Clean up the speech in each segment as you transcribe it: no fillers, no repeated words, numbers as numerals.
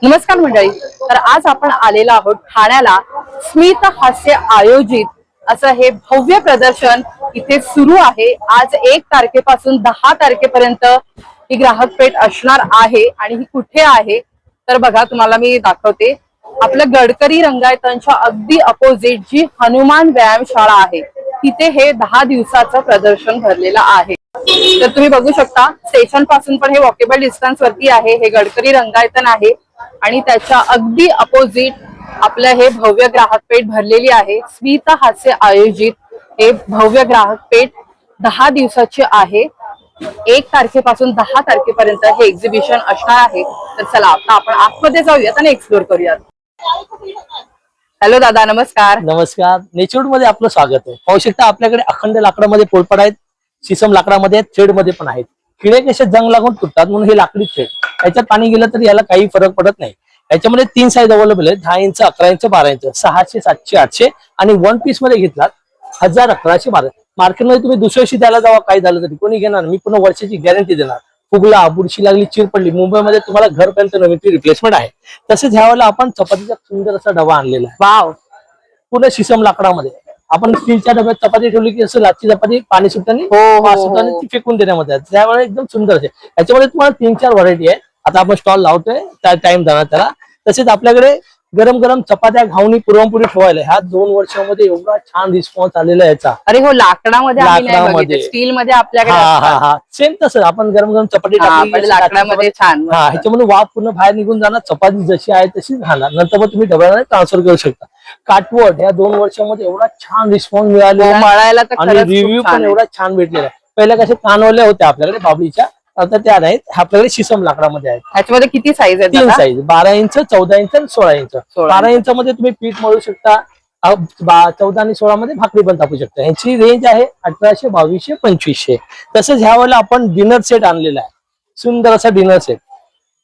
नमस्कार मंडळी. तर आज आपण आलेलो आहोत ठाण्याला. स्मित हास्य आयोजित असं हे भव्य प्रदर्शन इथे सुरू आहे. आज 1 तारखेपासून 10 तारखेपर्यंत ही ग्राहक पेठ असणार आहे. आणि ही कुठे आहे तर बघा, तुम्हाला मी दाखवते. आपलं गडकरी रंगायतांच्या अगदी अपोजिट जी हनुमान व्यायामशाळा आहे तिथे हे 10 दिवसाचं प्रदर्शन भरलेलं आहे. तर तुम्ही बघू शकता, स्टेशन पासून पण हे वॉकेबल डिस्टन्स वरती आहे. हे गडकरी रंगायतन आहे आणि त्याच्या अगदी अपोजिट आपलं हे भव्य ग्राहक पेठ भरलेली आहे. स्मित हास्य आयोजित हे भव्य ग्राहक पेठ 10 दिवसाची आहे. 1 तारखेपासून 10 तारखेपर्यंत हे एक्झिबिशन असणार आहे. तर चला आता आपण आतमध्ये जाऊयात आणि एक्सप्लोर करूयात. हॅलो दादा, नमस्कार. नमस्कार. नेचरवूड मध्ये आपलं स्वागत आहे. पाहू शकता आपल्याकडे अखंड लाकडामध्ये पोलपाट आहेत, शिसम लाकडामध्ये आहेत, थ्रेड मध्ये पण आहेत. खिळे कसे जंग लागून तुटतात म्हणून हे लाकडी थ्रेड. याच्यात पाणी गेलं तर याला काही फरक पडत नाही. याच्यामध्ये 3 साईज अवेलेबल आहेत: 10 इंच, 11 इंच, 12 इंच, 600, 700, 800 आणि 1 पीस मध्ये घेतलात 1000, 1100, 1200. मार्केटमध्ये तुम्ही दुसऱ्याशी द्यायला जावा, काही झालं तरी कोणी घेणार. मी पुन्हा वर्षाची गॅरंटी देणार. फुगला, बुरशी लागली, चिर पडली, मुंबईमध्ये तुम्हाला घरपर्यंत नवीन रिप्लेसमेंट आहे. तसेच ह्यावेळेला आपण चपातीचा सुंदर असा डबा आणलेला आहे. वाव. पूर्ण शिसम लाकडामध्ये. आपण स्टीलच्या डब्यात चपाती ठेवली की असं लाटची चपाती पाणी सुटताना ती फेकून देण्यामध्ये त्यावेळेला एकदम सुंदर आहे. याच्यामध्ये तुम्हाला 3-4 व्हरायटी आहे. आता आपण स्टॉल लावतोय, त्या टाइम जाणार त्याला. तसेच आपल्याकडे गरम गरम चपात्या, घावणी, पुरणपोळी ठेवायला ह्या 2 वर्षामध्ये एवढा छान रिस्पॉन्स आलेला याचा. अरे हो, लाकडामध्ये स्टील मध्ये आपल्याकडे सेम तसं आपण गरम गरम चपाती टाकली लाकडामध्ये छान. ह्याच्यामध्ये वाफ पूर्ण बाहेर निघून जाणार. चपाती जशी आहे तशीच राहणार. नंतर मग तुम्ही डब्यामध्ये ट्रान्सफर करू शकता. काटवट ह्या 2 वर्षामध्ये एवढा छान रिस्पॉन्स मिळालेला मळायला आणि रिव्ह्यू पण एवढा छान भेटलेला आहे. पहिल्या कसे कानवल्या होत्या आपल्याकडे बाबळीच्या, आता त्या नाहीत. आपल्याकडे शिसम लाकडामध्ये आहेत. ह्याच्यामध्ये किती साईज आहेत? 3 साईज: 12 इंच, 14 इंच आणि 16 इंच. 12 इंच मध्ये तुम्ही पीठ मळू शकता. 14 आणि 16 मध्ये भाकरी पण तापू शकता. ह्याची रेंज आहे 1800, 2200, 2500. तसंच ह्या वेळेला आपण डिनर सेट आणलेला आहे. सुंदर असा डिनर सेट.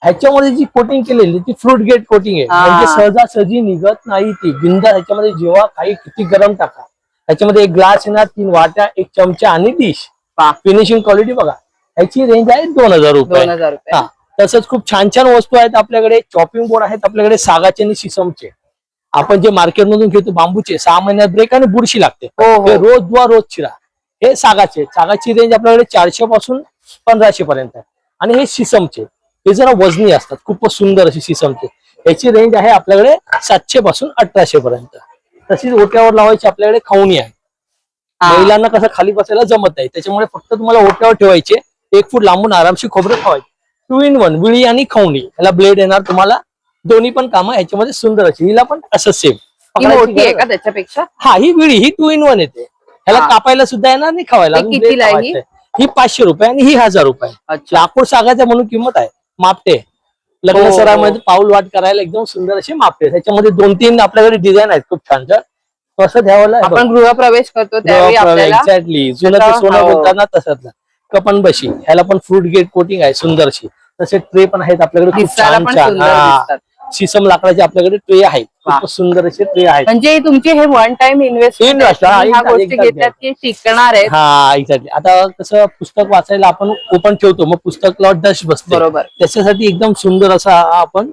ह्याच्यामध्ये जी कोटिंग केलेली ती फ्रूट गेट कोटिंग आहे. म्हणजे सहजासहजी निघत नाही ती. बिंदा ह्याच्यामध्ये जेव्हा काही किती गरम टाका. ह्याच्यामध्ये 1 ग्लास येणार, 3 वाट्या, 1 चमचा आणि डिश. फिनिशिंग क्वालिटी बघा. ह्याची रेंज आहे 2000 रुपये. तसंच खूप छान छान वस्तू आहेत आपल्याकडे. चॉपिंग बोर्ड आहेत आपल्याकडे सागाचे आणि शिसमचे. आपण जे मार्केटमधून घेतो बांबूचे, 6 महिन्यात ब्रेक आणि बुरशी लागते. हे रोज चिरा. हे सागाची रेंज आपल्याकडे 400 पासून 1500 पर्यंत आहे. आणि हे शिसमचे, हे जरा वजनी असतात. खूपच सुंदर असे शिसमचे. याची रेंज आहे आपल्याकडे 700 पासून 1800 पर्यंत. तशीच ओट्यावर लावायची आपल्याकडे खवणी आहे. महिलांना कसं खाली बसायला जमत नाही, त्याच्यामुळे फक्त तुम्हाला ओट्यावर ठेवायचे. 1 फूट लांबून आरामशी खोबरं ठेवायचे. 2 in 1 विळी आणि खवणी. ह्याला ब्लेड येणार तुम्हाला. दोन्ही पण कामं ह्याच्यामध्ये सुंदर अशी. हिला पण असं सेम. मोठी आहे का त्याच्यापेक्षा? ही विळी ही 2 in 1 येते. ह्याला कापायला सुद्धा येणार नाही, खावायला. ही 500 रुपये आणि ही 1000 रुपये. लाकूड सागाच्या म्हणून किंमत आहे. मापटे लग्न सरामध्ये पाऊल वाट करायला एकदम सुंदर अशी मापटे. ह्याच्यामध्ये 2-3 आपल्याकडे डिझाईन आहेत खूप छान छान. कसं द्यावं, आपण गृहप्रवेश करतो त्यावेळी एक्झॅक्टली जुनं सोनं बोलताना तसंच. कपन बशी, ह्याला पण फ्रूट गेट कोटिंग आहे सुंदरशी. तसे ट्रे पण आहेत आपल्याकडे खूप छान छान. शिसम लाकडाचे आपल्याकडे ट्रे आहेत. खूप सुंदर असे ट्रे आहेत. म्हणजे तुमचे हे वन टाइम इन्व्हेस्टमेंट टिकणार आहे. एक्झॅक्टली. आता कसं पुस्तक वाचायला आपण ओपन ठेवतो, मग पुस्तक डस्ट बसते. बरोबर. त्याच्यासाठी एकदम सुंदर असा आपण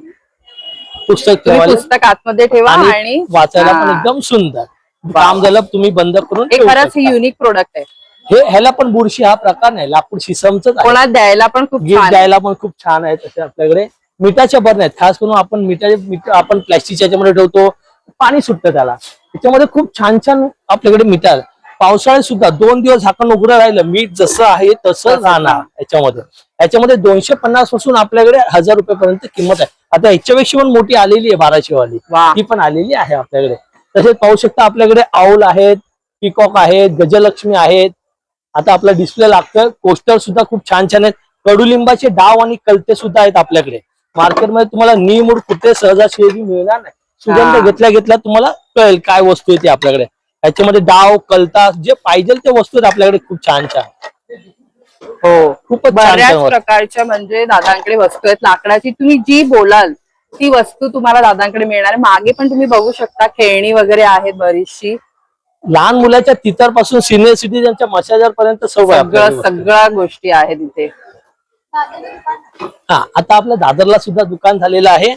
पुस्तक आतमध्ये ठेवा आणि वाचायला पण एकदम सुंदर. काम झालं तुम्ही बंद करून. खरंच हे युनिक प्रोडक्ट आहे. ह्याला पण बुरशी हा प्रकार नाही. लाकूड शिसमच कोणाला द्यायला पण खूप छान आहे. तसे आपल्याकडे मिठाच्या बरण्या आहेत. खास करून आपण आपण प्लॅस्टिकच्या याच्यामध्ये ठेवतो, पाणी सुटतं त्याला. त्याच्यामध्ये खूप छान छान आपल्याकडे मीठ. पावसाळ्यात सुद्धा 2 दिवस झाकण उघडं राहिलं, मीठ जसं आहे तसं राहणार. याच्यामध्ये 250 पासून आपल्याकडे 1000 रुपयापर्यंत किंमत आहे. आता ह्याच्यापेक्षा पण मोठी आलेली आहे 1200 वाली. ती पण आलेली आहे आपल्याकडे. तसेच पाहू शकता आपल्याकडे आऊल आहेत, पिकॉक आहेत, गजलक्ष्मी आहेत. आता आपला डिस्प्ले लागतं. पोस्टर सुद्धा खूप छान छान आहेत. कडुलिंबाचे डाव आणि कलते सुद्धा आहेत आपल्याकडे. मार्केटमध्ये तुम्हाला निमूड कुठे सहजासहजी मिळणार नाही. सुगंध घेतल्या तुम्हाला कळेल काय वस्तू येते आपल्याकडे. याच्यामध्ये डाव, कलता, जे पाहिजे ते वस्तू आहेत आपल्याकडे खूप छान छान. खूपच बऱ्याच प्रकारच्या म्हणजे दादांकडे वस्तू आहेत लाकडाची. तुम्ही जी बोलाल ती वस्तू तुम्हाला दादांकडे मिळणार. मागे पण तुम्ही बघू शकता खेळणी वगैरे आहेत बरीचशी. लहान मुलाच्या तिथरपासून सिनियर सिटीजनच्या मसाजर पर्यंत सगळ्या गोष्टी आहेत इथे. आता आपल्या दादरला सुद्धा दुकान झालेलं आहे.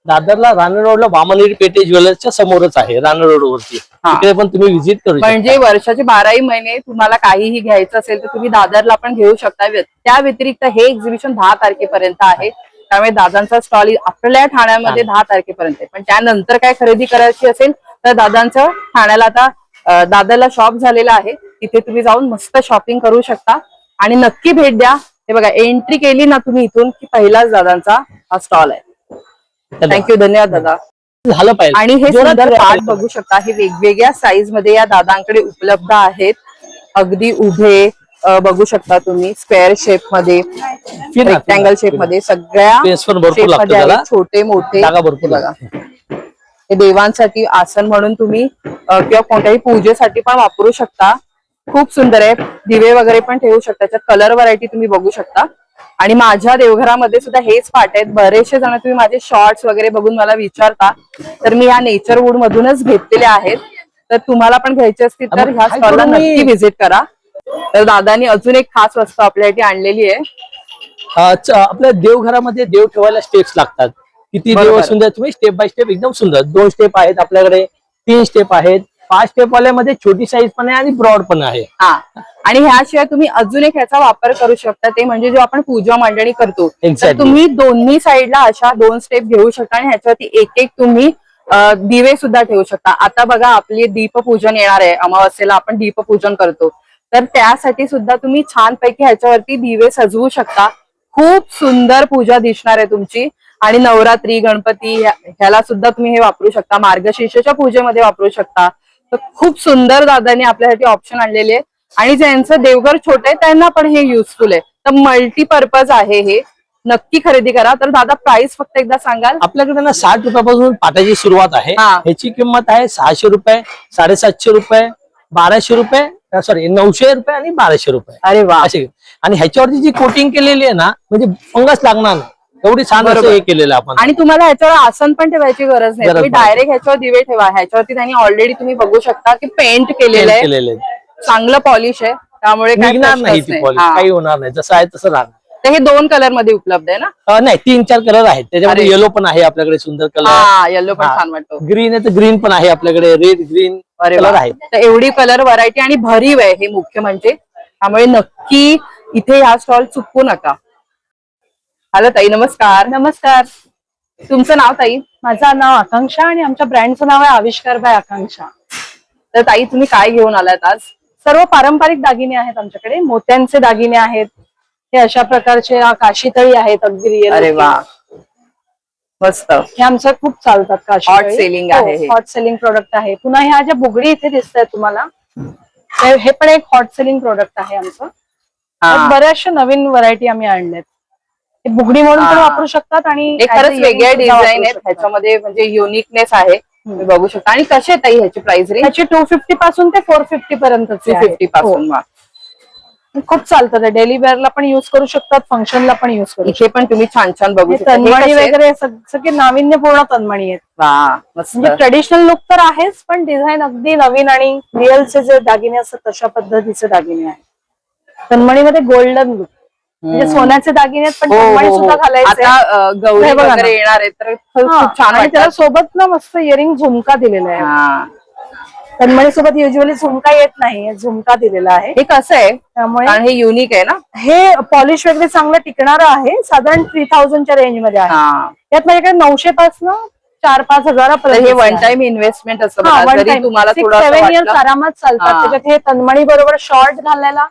दादरला राणा रोडला वामनेरी पेटे ज्वेलर्सच्या समोरच आहे, राणा रोड वरती. तिकडे पण तुम्ही व्हिजिट करू शकता. म्हणजे वर्षाचे 12ही महिने तुम्हाला काहीही घ्यायचं असेल तर तुम्ही दादरला पण घेऊ शकता. त्या व्यतिरिक्त हे एक्झिबिशन 10 तारखेपर्यंत आहे. त्यामुळे दादांचा स्टॉल आपल्या ठाण्यामध्ये 10 तारखेपर्यंत आहे. पण त्यानंतर काय खरेदी करायची असेल तर दादांचं ठाण्याला आता दादरला शॉप झालेला आहे, तिथे तुम्ही जाऊन मस्त शॉपिंग करू शकता आणि नक्की भेट द्या. हे बघा, एंट्री केली ना तुम्ही इथून की पहिलाच दादांचा हा स्टॉल आहे. थँक्यू, धन्यवाद दादा. झालं पाहिजे. आणि हे सुंदर पाट बघू शकता, हे वेगवेगळ्या साईज मध्ये या दादांकडे उपलब्ध आहेत. अगदी उभे बघू शकता तुम्ही, स्क्वेअर शेप मध्ये, रेक्टँगल शेप मध्ये, सगळ्या भरपूर लागतं त्याला, छोटे मोठे जागा भरपूर बघा. हे देवांसाठी आसन म्हणून तुम्ही किंवा कोणत्याही पूजेसाठी पण वापरू शकता. खूप सुंदर आहे. दिवे वगैरे पण ठेवू शकता. त्याच्यात कलर व्हरायटी तुम्ही बघू शकता. आणि माझ्या देवघरामध्ये सुद्धा हेच पाट आहेत. बरेचसे जण तुम्ही माझे शॉर्ट्स वगैरे बघून मला विचारता, तर मी या नेचर वूड मधूनच घेतलेले आहेत. तर तुम्हाला पण घ्यायचे असतील तर ह्या स्टॉलला नक्की व्हिजिट करा. तर दादानी अजून एक खास वस्तू आपल्यासाठी आणलेली आहे. आपल्या देवघरामध्ये देव ठेवायला स्टेप्स लागतात. किती देव सुंदर, तुम्ही स्टेप बाय स्टेप एकदम सुंदर. 2 स्टेप आहेत आपल्याकडे, 3 स्टेप आहेत, 5 स्टेप वाल्यामध्ये छोटी साईज पण आहे आणि ब्रॉड पण आहे. आणि ह्याशिवाय तुम्ही अजून एक ह्याचा वापर करू शकता, ते म्हणजे जो आपण पूजा मांडणी करतो, तर तुम्ही दोन्ही साईडला अशा 2 स्टेप घेऊ शकता आणि ह्याच्यावरती एक एक तुम्ही दिवे सुद्धा ठेवू शकता. आता बघा, आपली दीपपूजन येणार आहे, अमावस्येला आपण दीपपूजन करतो, तर त्यासाठी सुद्धा तुम्ही छानपैकी ह्याच्यावरती दिवे सजवू शकता. खूप सुंदर पूजा दिसणार आहे तुमची. आणि नवरात्री, गणपती ह्याला सुद्धा तुम्ही हे वापरू शकता. मार्गशीर्षच्या पूजेमध्ये वापरू शकता. तर खूप सुंदर दादांनी आपल्यासाठी ऑप्शन आणलेले आहे. आणि ज्यांचं देवघर छोट आहे त्यांना पण हे युजफुल आहे. तर मल्टीपर्पज आहे हे, नक्की खरेदी करा. तर दादा, प्राइस फक्त एकदा सांगाल? आपल्याकडे ना 60 रुपयापासून पाटाची सुरुवात आहे. ह्याची किंमत आहे 600 रुपये, 750 रुपये, 1200 रुपये, सॉरी 900 रुपये आणि 1200 रुपये. अरे वा. असे. आणि ह्याच्यावरती जी कोटिंग केलेली आहे ना, म्हणजे फंगस लागणार नाही, एवढी छान असं हे केलेलं आपण. आणि तुम्हाला ह्याच्यावर आसन पण ठेवायची गरज नाही, तुम्ही डायरेक्ट ह्याच्यावर दिवे ठेवा. ह्याच्यावरती त्यांनी ऑलरेडी तुम्ही बघू शकता की पेंट केलेलं आहे, चांगलं पॉलिश आहे, त्यामुळे निघणार नाही ती पॉलिश, काही होणार नाही, जसं आहे तसं राहणार. तर हे 2 कलर मध्ये उपलब्ध आहे ना? नाही, 3-4 कलर आहेत. त्याच्यामध्ये येलो पण आहे आपल्याकडे, सुंदर कलर. येलो पण छान वाटतो. ग्रीन आहे तर ग्रीन पण आहे आपल्याकडे, रेड, ग्रीन कलर आहे. तर एवढी कलर व्हरायटी आणि भरीव आहे, हे मुख्य म्हणजे. त्यामुळे नक्की इथे ह्या स्टॉल चुकवू नका. हॅलो ताई, नमस्कार. नमस्कार. तुमचं नाव ताई? माझं नाव आकांक्षा आणि आमच्या ब्रँडचं नाव आहे आविष्कार बाय आकांक्षा. तर ताई, तुम्ही काय घेऊन आलात आज? सर्व पारंपरिक दागिने आहेत आमच्याकडे. मोत्यांचे दागिने आहेत, हे अशा प्रकारचे काशीतळी आहेत, अगदी रिअल. अरे वा, मस्त. हे आमचं खूप चालतात काशीतळी. हॉट सेलिंग आहे, हॉट सेलिंग प्रोडक्ट आहे. पुन्हा ह्या ज्या बुगडी इथे दिसत आहेत तुम्हाला, हे पण एक हॉट सेलिंग प्रोडक्ट आहे आमचं. बऱ्याचशा नवीन व्हरायटी आम्ही आणल्यात. हे बुगडी म्हणून पण वापरू शकतात आणि खरंच वेगळ्या डिझाईन आहेत ह्याच्यामध्ये, म्हणजे युनिकनेस आहे, तुम्ही बघू शकता. आणि कसे ताई ह्याची प्राइस रेंज? ह्याची 250 पासून ते 450 पर्यंत. 250 पासून खूप चालतात. डेली वेअरला पण युज करू शकतात, फंक्शनला पण युज करू. इथे पण तुम्ही छान छान बघू शकता. तन्मणी वगैरे सगळे नाविन्यपूर्ण तन्मणी आहेत. म्हणजे ट्रेडिशनल लुक तर आहेच, पण डिझाईन अगदी नवीन आणि रिअलचे जे दागिने असतात तशा पद्धतीचे दागिने आहेत. तन्मणीमध्ये गोल्डन लुक, म्हणजे सोन्याचे दागिने पण तन्मणी सुद्धा घालायचे. गौरी वगैरे येणार आहे तर खूप छान आहे. त्याला सोबत ना मस्त इयरिंग झुमका दिलेला आहे. तन्मणी सोबत युजली झुमका येत नाही, झुमका दिलेला आहे. हे कसं आहे? त्यामुळे हे युनिक आहे ना. हे पॉलिश वगैरे चांगलं टिकणारं आहे. साधारण 3000च्या रेंज मध्ये आहे. यात माझ्याकडे 900 पासून 4-5 हजारापर्यंत. हे वन टाइम इन्व्हेस्टमेंट असतं, तुम्हाला 6-7 इयर्स आरामात चालतात. त्याच्यात हे तन्मणी बरोबर शॉर्ट घालायला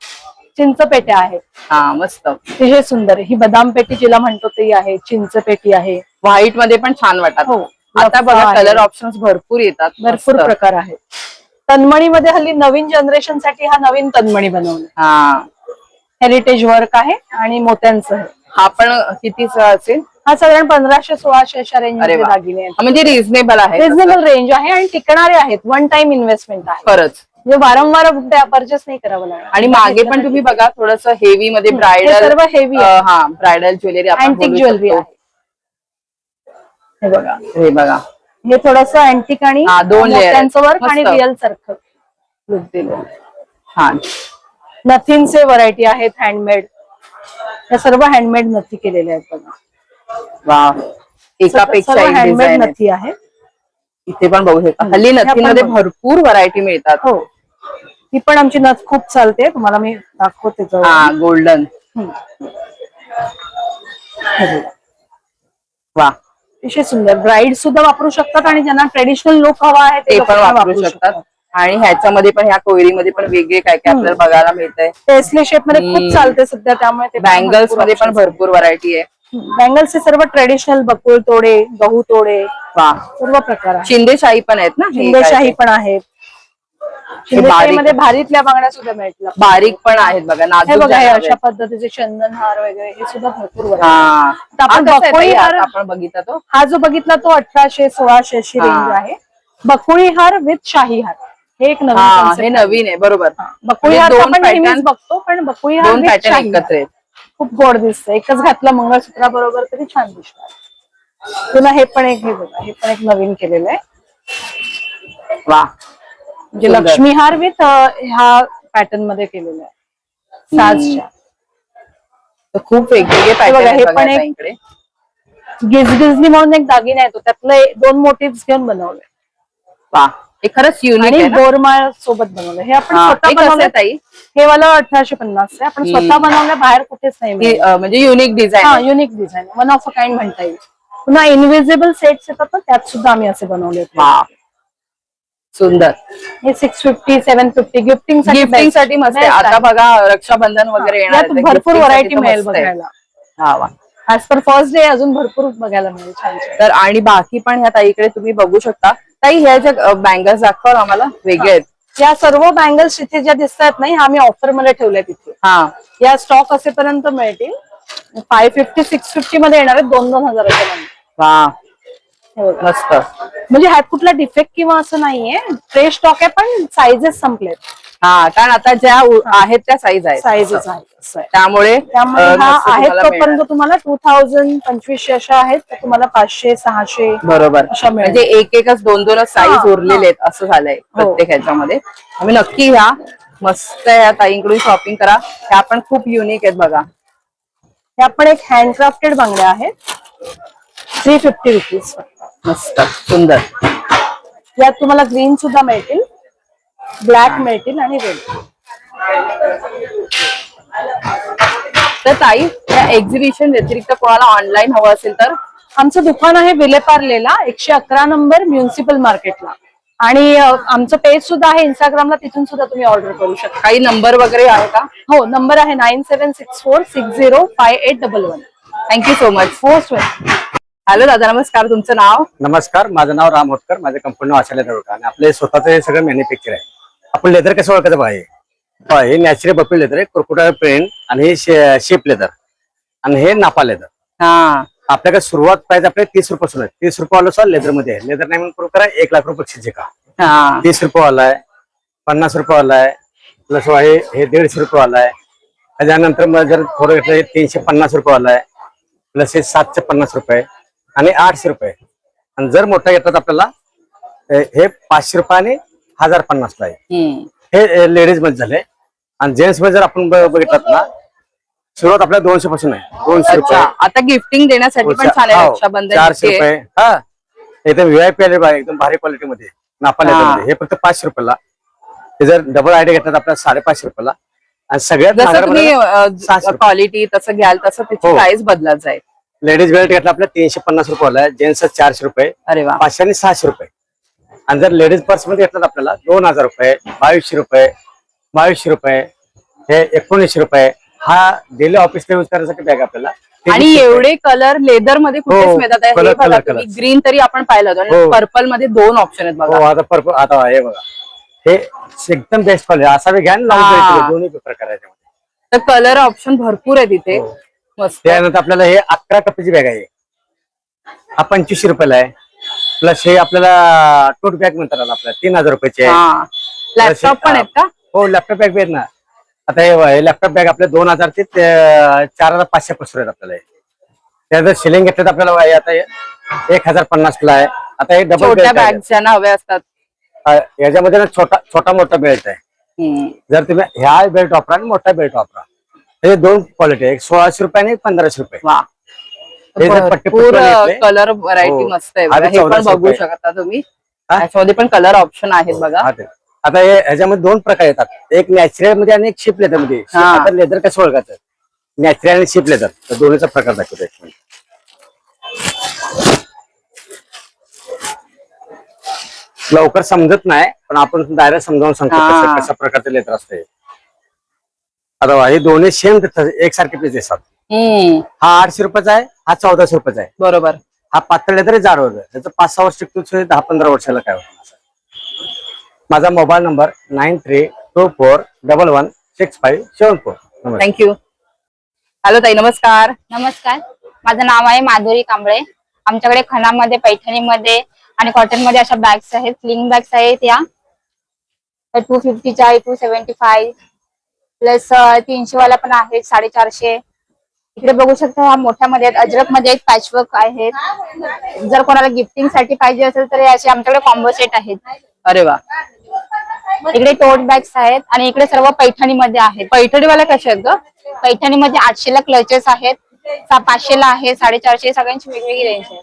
चिंचपेट्या आहेत. मस्त, अतिशय सुंदर. ही बदाम पेटी जिला म्हणतो ती आहे, चिंचपेटी आहे. व्हाईट मध्ये पण छान वाटतात. हो, आता बघा कलर ऑप्शन्स भरपूर येतात, भरपूर प्रकार आहेत. तन्मणीमध्ये हल्ली नवीन जनरेशन साठी हा नवीन तन्मणी बनवला. हेरिटेज वर्क आहे आणि मोत्यांचं आहे. हा पण कितीचा असेल? हा साधारण 1500-1600 अशा रेंज मध्ये दागिने आहेत. म्हणजे रिझनेबल आहे, रिझनेबल रेंज आहे आणि टिकणारे आहेत. वन टाइम इन्व्हेस्टमेंट आहे. खरंच, म्हणजे वारंवार परचेस नाही करावं लागणार. आणि मागे पण तुम्ही बघा थोडस हेवी मध्ये ब्रायडल, सर्व heavy, bridal jewellery, antique jewellery आहे. हे बघा, हे बघा, हे थोडस अँटिक आणि 2 मोत्यांचं वर्क आणि रिअल सारखं लुक दिलं. छान. नथींचे व्हरायटी आहेत, हँडमेड. या सर्व हँडमेड नथी केलेल्या आहेत बघा. वा, एकापेक्षा एक हँडमेड डिझाईन आहे. नथी आहे. इथे पण बघू शकता हल्ली नथीमध्ये बघू. भरपूर व्हरायटी मिळतात. हो, ही पण आमची नथ खूप चालते, तुम्हाला मी दाखवते जवळ. हा गोल्डन. वा अतिशय सुंदर. ब्राईड सुद्धा वापरू शकतात आणि ज्यांना ट्रेडिशनल लुक हवा आहे ते लोक पण वापरू शकतात. आणि ह्याच्यामध्ये पण ह्या कोयरीमध्ये पण वेगळे काय काय आपल्याला बघायला मिळतंय. पेस्ले शेप मध्ये खूप चालते सध्या, त्यामुळे ते बँगल्स मध्ये पण भरपूर व्हरायटी आहे. बँगल्सचे सर्व ट्रेडिशनल बकुळ तोडे, गहू तोडे, वा सर्व प्रकार आहेत. शिंदेशाही पण आहेत ना. हे शिंदेशाही काय पण आहेत. शिंदेशाहीमध्ये भारीतल्या बांगड्या सुद्धा मिळतील. बारीक पण आहेत बघा. हे नाजूक बघा, हे ज्याला अशा हवे. पद्धतीचे चंदनहार वगैरे हे सुद्धा भरपूर variety. हा तर आपण हा कसा आहे बकुळी ताई? हार, आता आपण बघितला तो हा जो बघितला तो 1800-1600 अशी हा. रेंज आहे. बकुळी हार विथ शाही हार हे एक नवीन हा concept हे आहे. नवीन आहे बरोबर. बकुळी म्हणजे हार दोन आपण नेहमीच पॅटर्न बघतो, पण बकुळी हार दोन with पॅटर्न शाही एकत्र हार. आहेत. खूप गोड दिसतं. एकच घातलं मंगळसूत्राबरोबर तरी छान दिसणार. पुन्हा हे पण एक, हे बघा, हे पण एक नवीन केलेलं आहे. वा म्हणजे सुंदर. लक्ष्मी हार विथ ह्या पॅटर्न मध्ये केलेलं आहे साजच्या. तर खूप वेगवेगळे पॅटर्न बघा, आहेत हे बघा पण आता एक इकडे. गिजगिजनी म्हणून एक दागिना येतो, त्यातले 2 मोटिव्स घेऊन बनवले वा हे खरंच युनिक आणि आहे ना. बोरमाळ सोबत बनवलं. हे आपण हा, स्वतः हे कसं आहे बनवलं. ताई? हे वाला 1850 आहे. आपण स्वतः बनवलं, बाहेर कुठेच नाही ही, मिळेल. म्हणजे युनिक डिझाईन हा, आहे. Unique design, one of a kind म्हणता येईल. पुन्हा इनविजिबल सेट्स येतात ना, त्यात सुद्धा आम्ही असे बनवले. वा सुंदर. हे 650-750 गिफ्टिंग साठी मस्त आहे. आता बघा रक्षाबंधन वगैरे येणार आहे, तर भरपूर gifting साठी व्हरायटी तर मिळेल मस्त आहे. बघायला. हा वा. ऍज पर फर्स्ट डे अजून भरपूर बघायला मिळेल. छान छान. तर आणि बाकी पण ह्या ताईकडे तुम्ही बघू शकता. ताई ह्या ज्या बँगल्स दाखवा आम्हाला, वेगळे आहेत. या सर्व बँगल्स इथे ज्या दिसतात नाही, आम्ही ऑफर मध्ये ठेवल्या तिथे. हा या स्टॉक असेपर्यंत मिळतील. 550-650 मध्ये येणार आहेत, 2-2 हजाराच्या मध्ये. वा हे बघा. मस्त. म्हणजे ह्यात कुठला डिफेक्ट किंवा असं नाहीये, फ्रेश स्टॉक आहे, पण साईजेस संपलेत. हा कारण आता ज्या आहेत त्या साईज आहेत. साईजेस आहेत असं आहे. त्यामुळे त्यामुळे ह्या मस्त आहेत तुम्हाला तोपर्यंत मिळणार. तुम्हाला 2000-2500 अशा आहेत, तर तुम्हाला 500-600 बरोबर. अशा मिळेल. म्हणजे एक एकच 2-2 साईज हा, उरलेले आहेत असं झालंय प्रत्येक ह्याच्यामध्ये. आम्ही नक्की ह्या मस्त या ताईंकडून शॉपिंग करा. ह्या पण खूप युनिक आहेत बघा. ह्या पण एक हँडक्राफ्टेड बांगड्या आहेत, 350 रुपीज. मस्त सुंदर. यात तुम्हाला ग्रीन सुद्धा मिळतील, ब्लॅक मिळतील आणि रेड. तर ताई या एक्झिबिशन व्यतिरिक्त कोणाला ऑनलाईन हवं असेल तर? आमचं दुकान आहे विलेपार्लेला, 111 नंबर म्युन्सिपल मार्केटला. आणि आमचं पेज सुद्धा आहे इंस्टाग्रामला, तिथून सुद्धा तुम्ही ऑर्डर करू शकता. काही नंबर वगैरे आहे का? हो, नंबर आहे 9764605811. Thank you so much. Most hello दादा, नमस्कार. तुमचं नाव? नमस्कार, माझं नाव राम होतकर. माझ्या कंपनी आशाला ओळखा आणि आपले स्वतःचं हे सगळं मॅन्युफॅक्चर आहे. आपण लेदर कसं ओळखायचं बघा, हे नॅचरल बपी लेदर आहे, क्रोकोडाईल प्रिंट, आणि हे शेप लेदर, आणि हे नापा लेदर. हा आपल्याकडे सुरुवात प्राइस आपल्या 30 रुपयापासून आहे. 30 रुपयावाला लेदर मध्ये आहे. लेदर नाही म्हणून प्रूफ करा, 1 लाख रुपये बक्षीस का. हा 30 रुपयावाला आहे, 50 रुपयावाला आहे, प्लस हे 150 रुपयावाला आहे. त्याच्यानंतर मग जर थोडं घेतलं, 350 रुपयावाला आहे, प्लस हे 750 रुपये आणि 800 रुपये. आणि जर मोठा घेतला तर आपल्याला हे 500 रुपये आणि 1050 ला आहे. हे लेडीज मध्ये झाले. आणि जेंट्स मध्ये जर आपण बघितलं ना, सुरुवात आपल्या 200 पासून आहे. 200 रुपये. आता गिफ्टिंग देण्यासाठी पण छान आहे. रक्षाबंधन 400 रुपये. हा एकदम व्हीआयपी आले बघा, एकदम भारी क्वालिटी मध्ये नापा लेदर. हे फक्त 500 रुपयाला. हे जर डबल आयडिया घेतला तर आपल्याला 550 रुपयाला. आणि सगळ्यात जसं तुम्ही 600 क्वालिटी तसं घ्याल तसं त्याची प्राइस बदलत जाईल. लेडीज बेल्ट घेतला आपल्या 350 रुपयाला आहे, जेंट्स 400 रुपये, अरे वा. 500 आणि 600 रुपये. आणि जर लेडीज पर्स मध्ये घेतला तर आपल्याला 2000 रुपये, 2200 रुपये, 2200 रुपये, हे 1900 रुपये. हा डेली ऑफिसला यूज करण्यासाठी बॅग आपल्याला. आणि एवढे कलर लेदर मध्ये कुठेच हो, मिळतात आहे. हे color, बघा color, तुम्ही color. ग्रीन तरी आपण पाहिलं होतं आणि हो. पर्पल मध्ये 2 ऑप्शन आहेत हो, बघा. आता पर्पल, आता हे बघा, हे एकदम बेस्ट क्वालिटी. असा बी घ्या आणि लावून द्यायचं, दोन्ही प्रकार आहे त्यामध्ये. तर कलर ऑप्शन भरपूर आहे तिथे. मस्त. त्यानंतर आपल्याला हे 11 कपची बॅग आहे. हा 2500 रुपयाला आहे. प्लस हे आपल्याला टोट बॅग म्हणतात आपल्याला 3000 रुपयाचे आहे. लॅपटॉप पण आहेत का? हो, लॅपटॉप बॅग आहेत ना. आता हे लॅपटॉप बॅग आपल्या 2000 ते 4500 पासून आहेत आपल्याला. त्यानंतर शिलिंग घेतलं तर आपल्याला आता 1050 ला आहे. आता हे डबल छोट्या बेल्ट आहे. बॅग ज्यांना हव्या असतात. याच्यामध्ये ना छोटा मोठा बेल्ट आहे. जर तुम्ही ह्या बेल्ट वापरा आणि मोठा बेल्ट वापरा, हे 2 क्वालिटी आहे. 1600 रुपये आणि 1500 रुपये. वा हे जर पट्टे भरपूर पट्टे घेतले, कलर व्हरायटी हो. मस्त आहे हा बघा. बी हे पण 1400 बघू रुपये. शकता तुम्ही. हा? याच्यामध्ये पण कलर ऑप्शन आहेत बघा. हा ते. आता ह्याच्यामध्ये दोन प्रकार येतात, एक नॅचरल मध्ये आणि एक शिप लेदर मध्ये. हा. आता लेदर कसं ओळखायचं, नॅचरल आणि शिप लेदर, तर दोन्हीचा प्रकार दाखवतो याच्यामध्ये. लवकर समजत नाही, पण आपण डायरेक्ट समजावून सांगतो हा. कशा प्रकारचे लेदर असते. आता बघा, हे दोन्ही सेम एकसारखे पीस असतात. हा 800 रुपयाचा आहे, हा 1400 रुपयाचा आहे. बरोबर. हा पातळ लेदर आहे, जाड होतं त्याचं 5-6 वर्ष टिकतो, 10-15 वर्षाला काय होतं. माझा मोबाईल नंबर 9324116574. नमस्कार. थँक्यू. हॅलो ताई, नमस्कार. नमस्कार, माझं नाव आहे माधुरी कांबळे. आमच्याकडे खणामध्ये, पैठणीमध्ये आणि कॉटन मध्ये अशा बॅग्स आहेत, स्लिंग बॅग्स आहेत. या 250च्या आहे, 275 प्लस 300 वाला पण आहे, 450. इकडे बघू शकता, ह्या मोठ्यामध्ये आहेत, अजरक मध्ये आहेत, पॅचवर्क आहेत. जर कोणाला गिफ्टिंग साठी पाहिजे असेल तर असे आमच्याकडे कॉम्बो सेट आहेत. अरे वा. इकडे टोट बॅग्स आहेत आणि इकडे सर्व पैठणीमध्ये आहेत. पैठणीवाल्या कशा आहेत ग? पैठणीमध्ये 800 ला क्लचेस आहेत, 500 ला आहे, 450, सगळ्यांची वेगवेगळी रेंज आहे.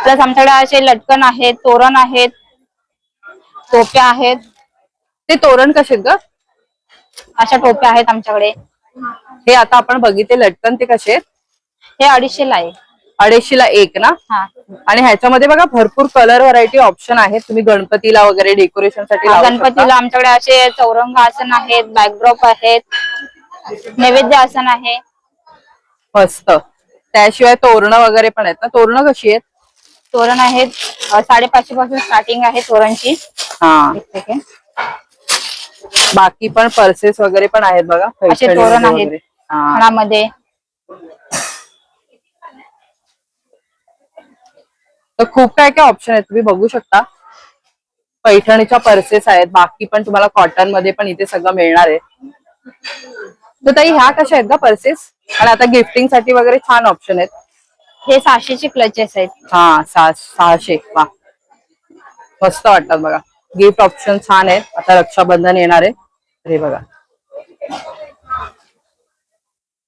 प्लस आमच्याकडे असे लटकन आहेत, तोरण आहेत, टोप्या आहेत. ते तोरण कसे आहेत ग? अशा टोप्या आहेत आमच्याकडे. हे आता आपण बघितले लटकन, ते कसे आहेत? हे 250 ला आहे. 250 ला एक ना. हा, आणि ह्याच्यामध्ये बघा भरपूर कलर व्हरायटी ऑप्शन आहेत. तुम्ही गणपतीला वगैरे डेकोरेशन साठी लावू शकता. गणपतीला आमच्याकडे असे चौरंग आसन आहेत, बॅकड्रॉप आहेत, नैवेद्य आसन आहे. मस्त. त्याशिवाय तोरणं वगैरे पण आहेत ना. तोरणं कशी आहेत? तोरण आहेत 550 पासून स्टार्टिंग आहे तोरणची. हा. एक सेकंड. बाकी पण पर्सेस वगैरे पण आहेत बघा. असे तोरण आहेत वगैरे. हा. खणामध्ये. तर खूप काय काय ऑप्शन आहेत, तुम्ही बघू शकता. पैठणीच्या पर्सेस आहेत, बाकी पण तुम्हाला कॉटन मध्ये पण इथे सगळं मिळणार आहे. तर ताई, ह्या कशा आहेत का पर्सेस? आणि आता गिफ्टिंग साठी वगैरे छान ऑप्शन आहेत. हे 600 चे क्लचेस आहेत. हा, 600. वा, मस्त वाटतात बघा. गिफ्ट ऑप्शन छान आहेत. आता रक्षाबंधन येणार आहे, हे बघा.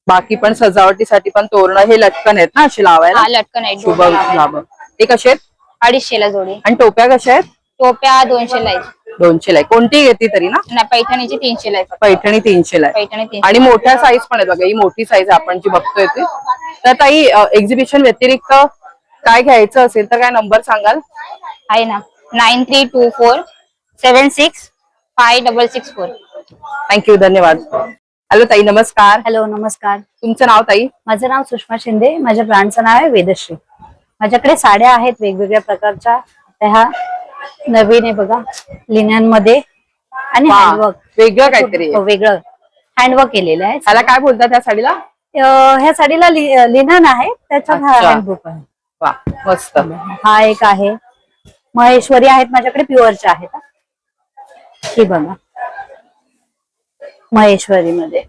बाकी पण सजावटीसाठी पण तोरणं, हे लटकन आहेत ना अशी लावायला. हा, लटकन आहे, शुभ डोक्याला लाभ. ते कसे आहेत? 250 ला जोडी. आणि टोप्या कशा आहेत? टोप्या 200 ला आहेत. 200 ला. कोणती घेतली तरी ना. नाही, पैठणीची 300 ला आहे फक्त. पैठणी 300 ला आहे. पैठणी 300. आणि मोठ्या साईज पण आहेत बघा. ही मोठी साईज आपण जी बघतोय ती. तर ताई, एक्झिबिशन व्यतिरिक्त काय घ्यायचं असेल तर काय नंबर सांगाल? आहे ना, 9324765664. थँक्यू, धन्यवाद. हॅलो ताई, नमस्कार. हॅलो, नमस्कार. तुमचं नाव ताई? माझं नाव सुषमा शिंदे. माझ्या ब्रँडचं नाव आहे वेदश्री. माझ्याकडे साड्या आहेत वेगवेगळ्या प्रकारच्या. ह्या नवीन आहे बघा, लिननमध्ये आणि वा, हँडवर्क. वेगळं काहीतरी आहे. वेगळं हँडवर्क केलेलं आहे. त्याला काय बोलतात त्या साडीला? ह्या साडीला लिनन आहे, त्याच्यात अच्छा. हँडवर्क आहे. वा, मस्त. हा एक आहे. महेश्वरी आहेत माझ्याकडे, प्युअरच्या आहेत. ही बघा, महेश्वरी मध्ये.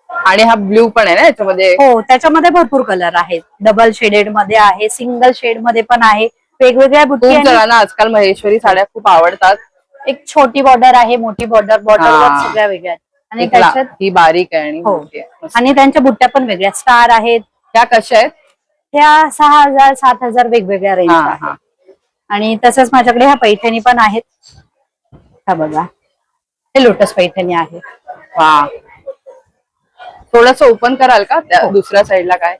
आणि हा ब्ल्यू पण आहे ना याच्यामध्ये? हो, त्याच्यामध्ये भरपूर कलर आहेत. डबल शेडेड मध्ये आहे, सिंगल शेड मध्ये पण आहे. वेगवेगळ्या बुट्टी. खूप जणांना आजकाल महेश्वरी साड्या खूप आवडतात. एक छोटी बॉर्डर आहे, मोठी बॉर्डर, बॉर्डर हा. सगळ्या वेगळ्या आहेत. आणि इथला- त्याच्यात ही बारीक आहे आणि हो. मोठी आहे. मस्त. आणि त्यांच्या बुट्ट्या पण वेगळ्या, स्टार आहेत. ह्या कशा आहेत? त्या 6000 7000 वेगवेगळ्या रेंज हा, आहेत. हा. आणि तसंच माझ्याकडे ह्या पैठणी पण आहेत. हा बघा, हे लोटस पैठणी आहे. वा, थोडस ओपन कराल का त्या हो. दुसऱ्या साईडला? काय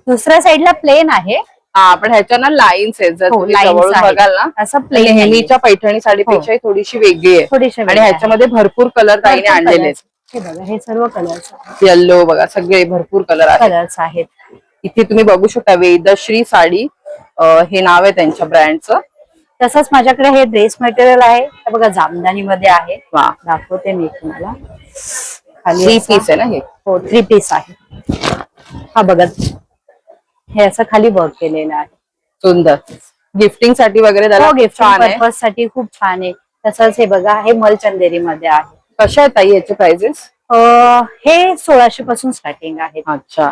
दुसऱ्या साईडला प्लेन आहे. हा, पण ह्याच्या ना लाईन्स आहेत. जर हो, तुम्ही lines जवळून आहेत. बघाल ना, असं plain आहे. नेहमीच्या पैठणी साडीपेक्षा थोडीशी वेगळी आहे. थोडीशी आणि वेगळी आहे. ह्याच्यामध्ये भरपूर कलर ताईने आणलेले आहेत. हे बघा, हे सर्व कलर्स येल्लो बघा, सगळे भरपूर कलर आहेत. कलर्स आहेत. इथे तुम्ही बघू शकता वेदश्री साडी, हे नाव आहे त्यांच्या ब्रँडचं. तसंच माझ्याकडे हे ड्रेस मटेरियल आहे. हे बघा, जामदानी मध्ये आहे. वा, दाखवते मी तुम्हाला. खाली 3 असा- पीस आहे ना हे? हो, 3 पीस आहे. हा बघा, हे असं खाली वर्क केलेलं आहे. सुंदर. गिफ्टिंग साठी वगैरे त्याला हो, गिफ्ट छान आहे. पर्पज साठी खूप छान आहे. तसंच हे बघा, हे मलचंदेरी मध्ये आहे. कशा आहेत ताई याचे प्राइजेस? हे 1600 पासून स्टार्टिंग आहे. अच्छा,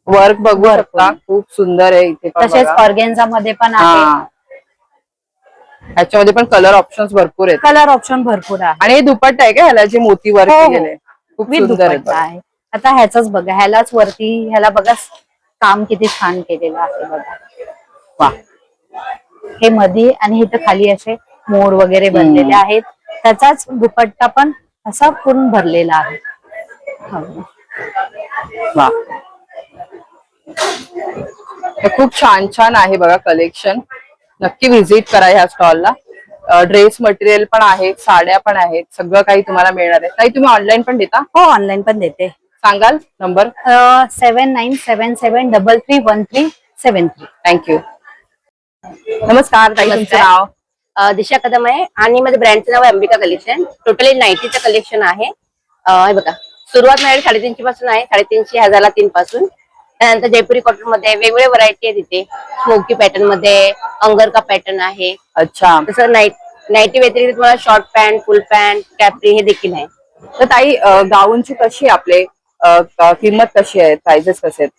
वर्क बघू शकता, खूप सुंदर आहे. इथे पण तसेच बघा. ऑर्गेन्झा मध्ये पण आहे. हा, ह्याच्यामध्ये पण कलर ऑप्शन्स भरपूर आहेत. कलर ऑप्शन भरपूर आहे. आणि हे दुपट्टा आहे का ह्याला जे मोती वर्क हो, हो. केलेले? खूप विथ सुंदर आहे दुपट्टा बघा. आहे. आता ह्याच बघा, ह्यालाच वरती ह्याला बघा काम किती छान केलेलं आहे बघा. वा. हे मध्ये आणि इथं खाली असे मोर वगैरे बनलेले आहेत. त्याचाच दुपट्टा पण असा पूर्ण भरलेला आहे. वा. हे खूप छान छान आहे बघा कलेक्शन. नक्की व्हिजिट करा ह्या स्टॉलला. ड्रेस मटेरियल पण आहेत, साड्या पण आहेत, सगळं काही तुम्हाला मिळणार आहे. ताई तुम्ही ऑनलाईन पण देता? हो, ऑनलाईन पण देते. सांगाल नंबर? 7977331373. थँक्यू. नमस्कार ताई, तुमचं नाव? दिशा कदम आहे आणि माझ्या ब्रँडचं नाव आहे अंबिका कलेक्शन. टोटली नाईटीचं कलेक्शन आहे. हे बघा, सुरुवात माझ्याकडे 350 पासून आहे, 350, 1000ला 3 पासून. त्यानंतर जयपुरी कॉटन मध्ये वेगवेगळे व्हरायटी आहे तिथे. स्मोकी पॅटर्न मध्ये अंगरका पॅटर्न आहे. अच्छा. तसं नाईटी व्यतिरिक्त तुम्हाला शॉर्ट पॅन्ट, फुल पॅन्ट, कॅपरी हे देखील आहे. तर ताई गाऊनची कशी आपले किंमत कशी आहे, प्राइजेस कसे आहेत?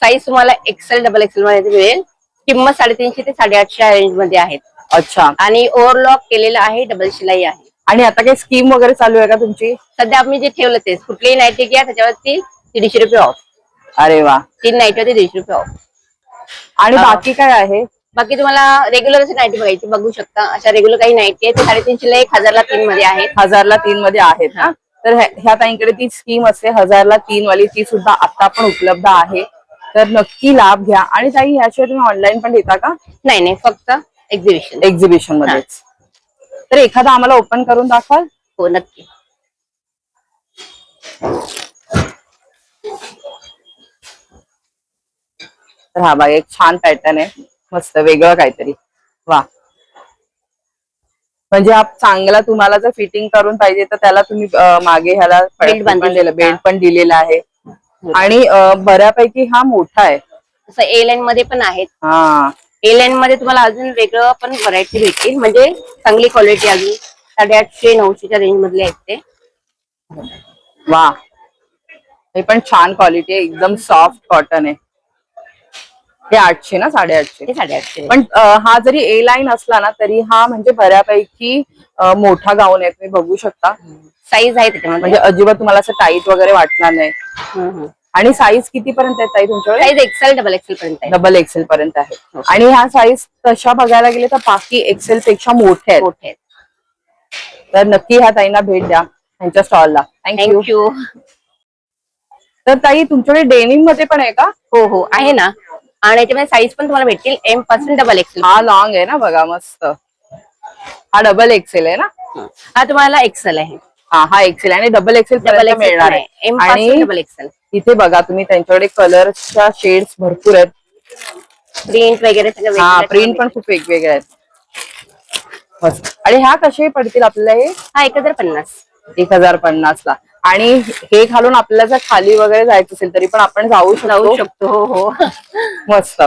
साईज तुम्हाला एक्सेल, डबल एक्सेल मध्ये मिळेल. किंमत 350 ते 850 रेंज मध्ये आहेत. अच्छा. आणि ओव्हरलॉक केलेलं आहे, डबल शिलाई आहे. आणि आता काही स्कीम वगैरे चालू आहे का तुमची? सध्या आम्ही जे ठेवलं तेच, कुठलीही नाईटी घ्या त्याच्यावरती 150 रुपये ऑफ. अरे वा. 3 नाईटीवरती 150 रुपये ऑफ. आणि बाकी काय आहे? बाकी तुम्हाला रेग्युलर अशी नाईटी बघायची, बघू शकता. अशा रेग्युलर काही नाईटी आहे, ते 350 ला 1, 1000ला 3 मध्ये आहेत. 1000ला 3 मध्ये आहेत ना? तर ह्या ताईंकडे ती स्कीम असते 1000ला 3 वाली, ती सुद्धा आता पण उपलब्ध आहे. तर नक्की लाभ घ्या. आणि ताई ह्याशिवाय तुम्ही ऑनलाईन पण देता का? नाही, फक्त एक्झिबिशन. एक्झिबिशन मध्येच. तर एखादा आम्हाला ओपन करून दाखवाल? हो, नक्की. तर हा बघा, एक छान पॅटर्न आहे, मस्त वेगळं काहीतरी. वा. म्हणजे हा चांगला तुम्हाला जर फिटिंग करून पाहिजे तर त्याला तुम्ही मागे ह्याला बेल्ट पण दिलेला आहे. आणि बऱ्यापैकी हा मोठा आहे. तसं ए लाईन मध्ये पण आहेत. हा. ए लाईन मध्ये तुम्हाला अजून वेगळं पण व्हरायटी भेटतील, म्हणजे चांगली क्वालिटी अजून 850, 900च्या रेंज मधले आहेत ते. वा. हे पण छान क्वालिटी आहे, एकदम सॉफ्ट कॉटन आहे. हे 800 ना, 850? ते 850. पण हा जरी ए लाईन असला ना तरी हा म्हणजे बऱ्यापैकी मोठा गाऊन आहे, तुम्ही बघू शकता. साईज आहे त्याच्यामध्ये, म्हणजे अजिबात तुम्हाला असं टाईट वगैरे वाटणार नाही. आणि साईज किती पर्यंत आहे ताई तुमच्याकडे? साईज एक्सेल, डबल एक्सेल पर्यंत आहे. डबल एक्सेल पर्यंत आहे. आणि ह्या साईज तशा बघायला गेले तर बाकी एक्सेल पेक्षा मोठे आहेत. तर नक्की ह्या ताईंना भेट द्या त्यांच्या स्टॉलला. थँक्यू. तर ताई तुमच्याकडे डेनिम मध्ये पण आहे का? हो, आहे ना. आणि याच्यामध्ये साईज पण तुम्हाला भेटतील एम पासून डबल एक्सेल. हा लॉंग आहे ना, बघा मस्त. हा डबल एक्सेल आहे ना? हा तुम्हाला एक्सेल आहे. हा एक्सेल आणि डबल एक्सेल पर्यंत मिळणार आहे. एम पासून डबल एक्सेल. इथे बघा तुम्ही, त्यांच्याकडे कलरच्या शेड्स भरपूर आहेत. प्रिंट वगैरे सगळं. हा, प्रिंट पण खूप वेगवेगळे आहेत. मस्त. आणि ह्या कसे पडतील आपल्याला? हे हा 1050. 1050 ला. आणि हे घालून आपल्याला जर खाली वगैरे जायचं असेल तरी पण आपण जाऊ शकतो. हो. मस्त.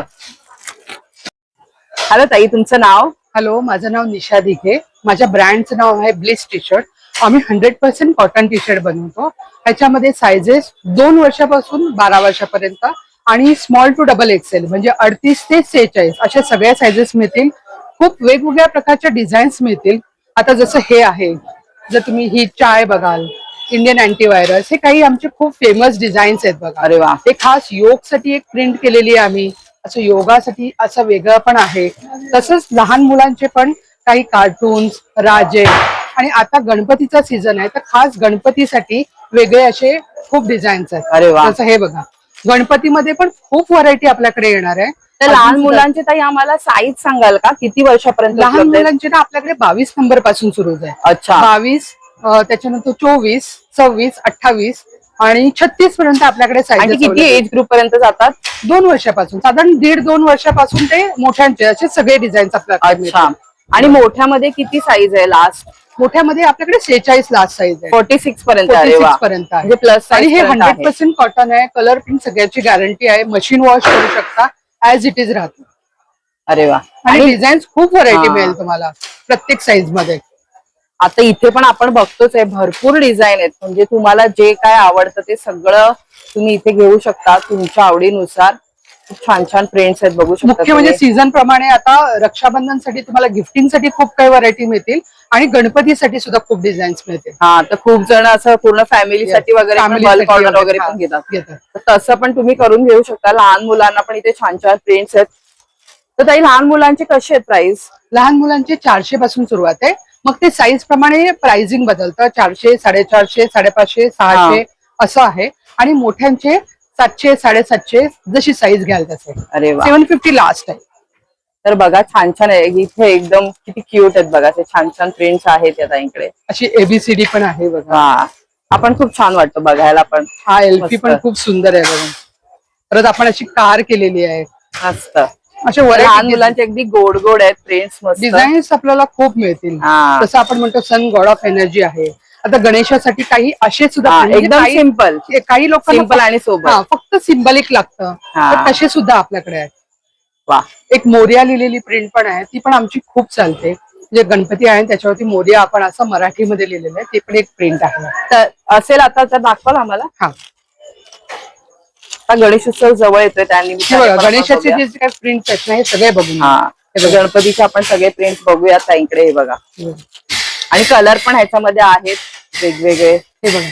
हॅलो ताई, तुमचं नाव? हॅलो, माझं नाव निशा दिघे. माझ्या ब्रँडचं नाव आहे ब्लिस टी शर्ट. आम्ही 100% कॉटन टी शर्ट बनवतो. ह्याच्यामध्ये सायझेस 2 वर्षापासून 12 वर्षापर्यंत आणि स्मॉल टू डबल एक्सेल म्हणजे 38 ते 46 अशा सगळ्या सायझेस मिळतील. खूप वेगवेगळ्या प्रकारच्या डिझाईन्स मिळतील. आता जसं हे आहे, जर तुम्ही ही चाय बघाल, इंडियन अँटीव्हायरस, हे काही आमचे खूप फेमस डिझाईन्स आहेत बघा. अरे वा. हे खास योगसाठी एक प्रिंट केलेली आहे आम्ही. असं योगासाठी असं वेगळं पण आहे. तसंच लहान मुलांचे पण काही कार्टून्स, राजे. आणि आता गणपतीचा सीझन आहे तर खास गणपतीसाठी वेगळे असे खूप डिझाईन्स आहेत. अरे वा. जसं हे बघा, गणपतीमध्ये पण खूप व्हरायटी आपल्याकडे येणार आहे. तर लहान मुलांचे ताई आम्हाला साईज सांगाल का, किती वर्षापर्यंत? लहान मुलांचे ना आपल्याकडे 22 नंबर पासून सुरू आहे. अच्छा. 22, त्याच्यानंतर 24, 26, 28 आणि 36 पर्यंत आपल्याकडे साईज. किती एज ग्रुप पर्यंत जातात? 2 वर्षापासून, साधारण 1.5-2 वर्षापासून ते मोठ्यांचे असे सगळे डिझाईन्स आपल्याकडे. अच्छा. आणि मोठ्यामध्ये किती साईज आहे लास्ट? मोठ्यामध्ये आपल्याकडे 46 लास्ट साईज आहे. 46 पर्यंत. 46 पर्यंत आहे. म्हणजे प्लस. आणि हे 100% कॉटन आहे. कलर प्रिंट सगळ्याची गॅरंटी आहे. मशीन वॉश करू शकता, ऍज इट इज राहतो. अरे वा. आणि डिझाईन्स खूप व्हरायटी मिळेल तुम्हाला प्रत्येक साईज मध्ये. आता इथे पण आपण बघतोच आहे, भरपूर डिझाईन आहेत. म्हणजे तुम्हाला जे काय आवडतं ते सगळं तुम्ही इथे घेऊ शकता तुमच्या आवडीनुसार. खूप छान छान प्रिंट्स आहेत बघू शकता मुख्य म्हणजे तुम्ही. सीझन प्रमाणे आता रक्षाबंधनसाठी तुम्हाला गिफ्टिंगसाठी खूप काही व्हरायटी मिळतील आणि गणपतीसाठी सुद्धा खूप डिझाईन्स मिळतील. हा तर खूप जण असं पूर्ण फॅमिलीसाठी वगैरे Family बल्क साठी ऑर्डर वगैरे हा, पण घेतात. घेतात. तर तसं पण तुम्ही करून घेऊ शकता. लहान मुलांना पण इथे छान छान प्रिंट्स आहेत. तर ताई लहान मुलांचे कसे आहेत प्राइस? लहान मुलांचे 400 पासून सुरुवात आहे. मग ते साईज प्रमाणे प्राइसिंग बदलतं. 400, 450, 550, 600 असं आहे आणि मोठ्यांचे 700, 750 जशी साईज घ्याल तसे. अरे वा. 750 लास्ट आहे. तर बघा छान छान आहे इथे एकदम किती क्यूट आहेत बघा ते छान छान प्रिंट्स आहेत या ताईंकडे. अशी एबीसीडी पण आहे बघा. वा आपण खूप छान वाटतं बघायला पण. हा एल्फी मस्त. पण खूप सुंदर आहे बघा. परत आपण अशी कार केलेली आहे. मस्त. असे लहान व्हरायटी मुलांचे अगदी गोड गोड आहेत प्रिंट्स मस्त. डिझाईन्स आपल्याला खूप मिळतील. हा. जसं आपण म्हणतो सन गॉड ऑफ एनर्जी आहे. आता गणेशासाठी काही असे सुद्धा हा, म्हणजे एकदम काही- सिम्पल काही लोकांना सिम्पल आणि सोबत. हा, फक्त सिंबलिक लागतं. हा. तर तसे सुद्धा आपल्याकडे आहेत. वा एक मोर्या लिहिलेली प्रिंट पण आहे. ती पण आमची खूप चालते. म्हणजे गणपती आहे त्याच्यावरती मोर्या आपण असं मराठीमध्ये लिहिलेलं आहे. ते पण एक प्रिंट आहे. तर असेल आता तर दाखवाल आम्हाला. हा, आता गणेशोत्सव जवळ येतोय त्या हे निमित्ताने बघा पण आपण गणेशाचे बघूया. जे काही प्रिंट आहेत ना हे सगळे बघून हा हे बघा. गणपतीचे आपण सगळे प्रिंट्स बघूया ताईंकडे. हे बघा आणि कलर पण ह्याच्यामध्ये आहेत वेगवेगळे. हे बघा.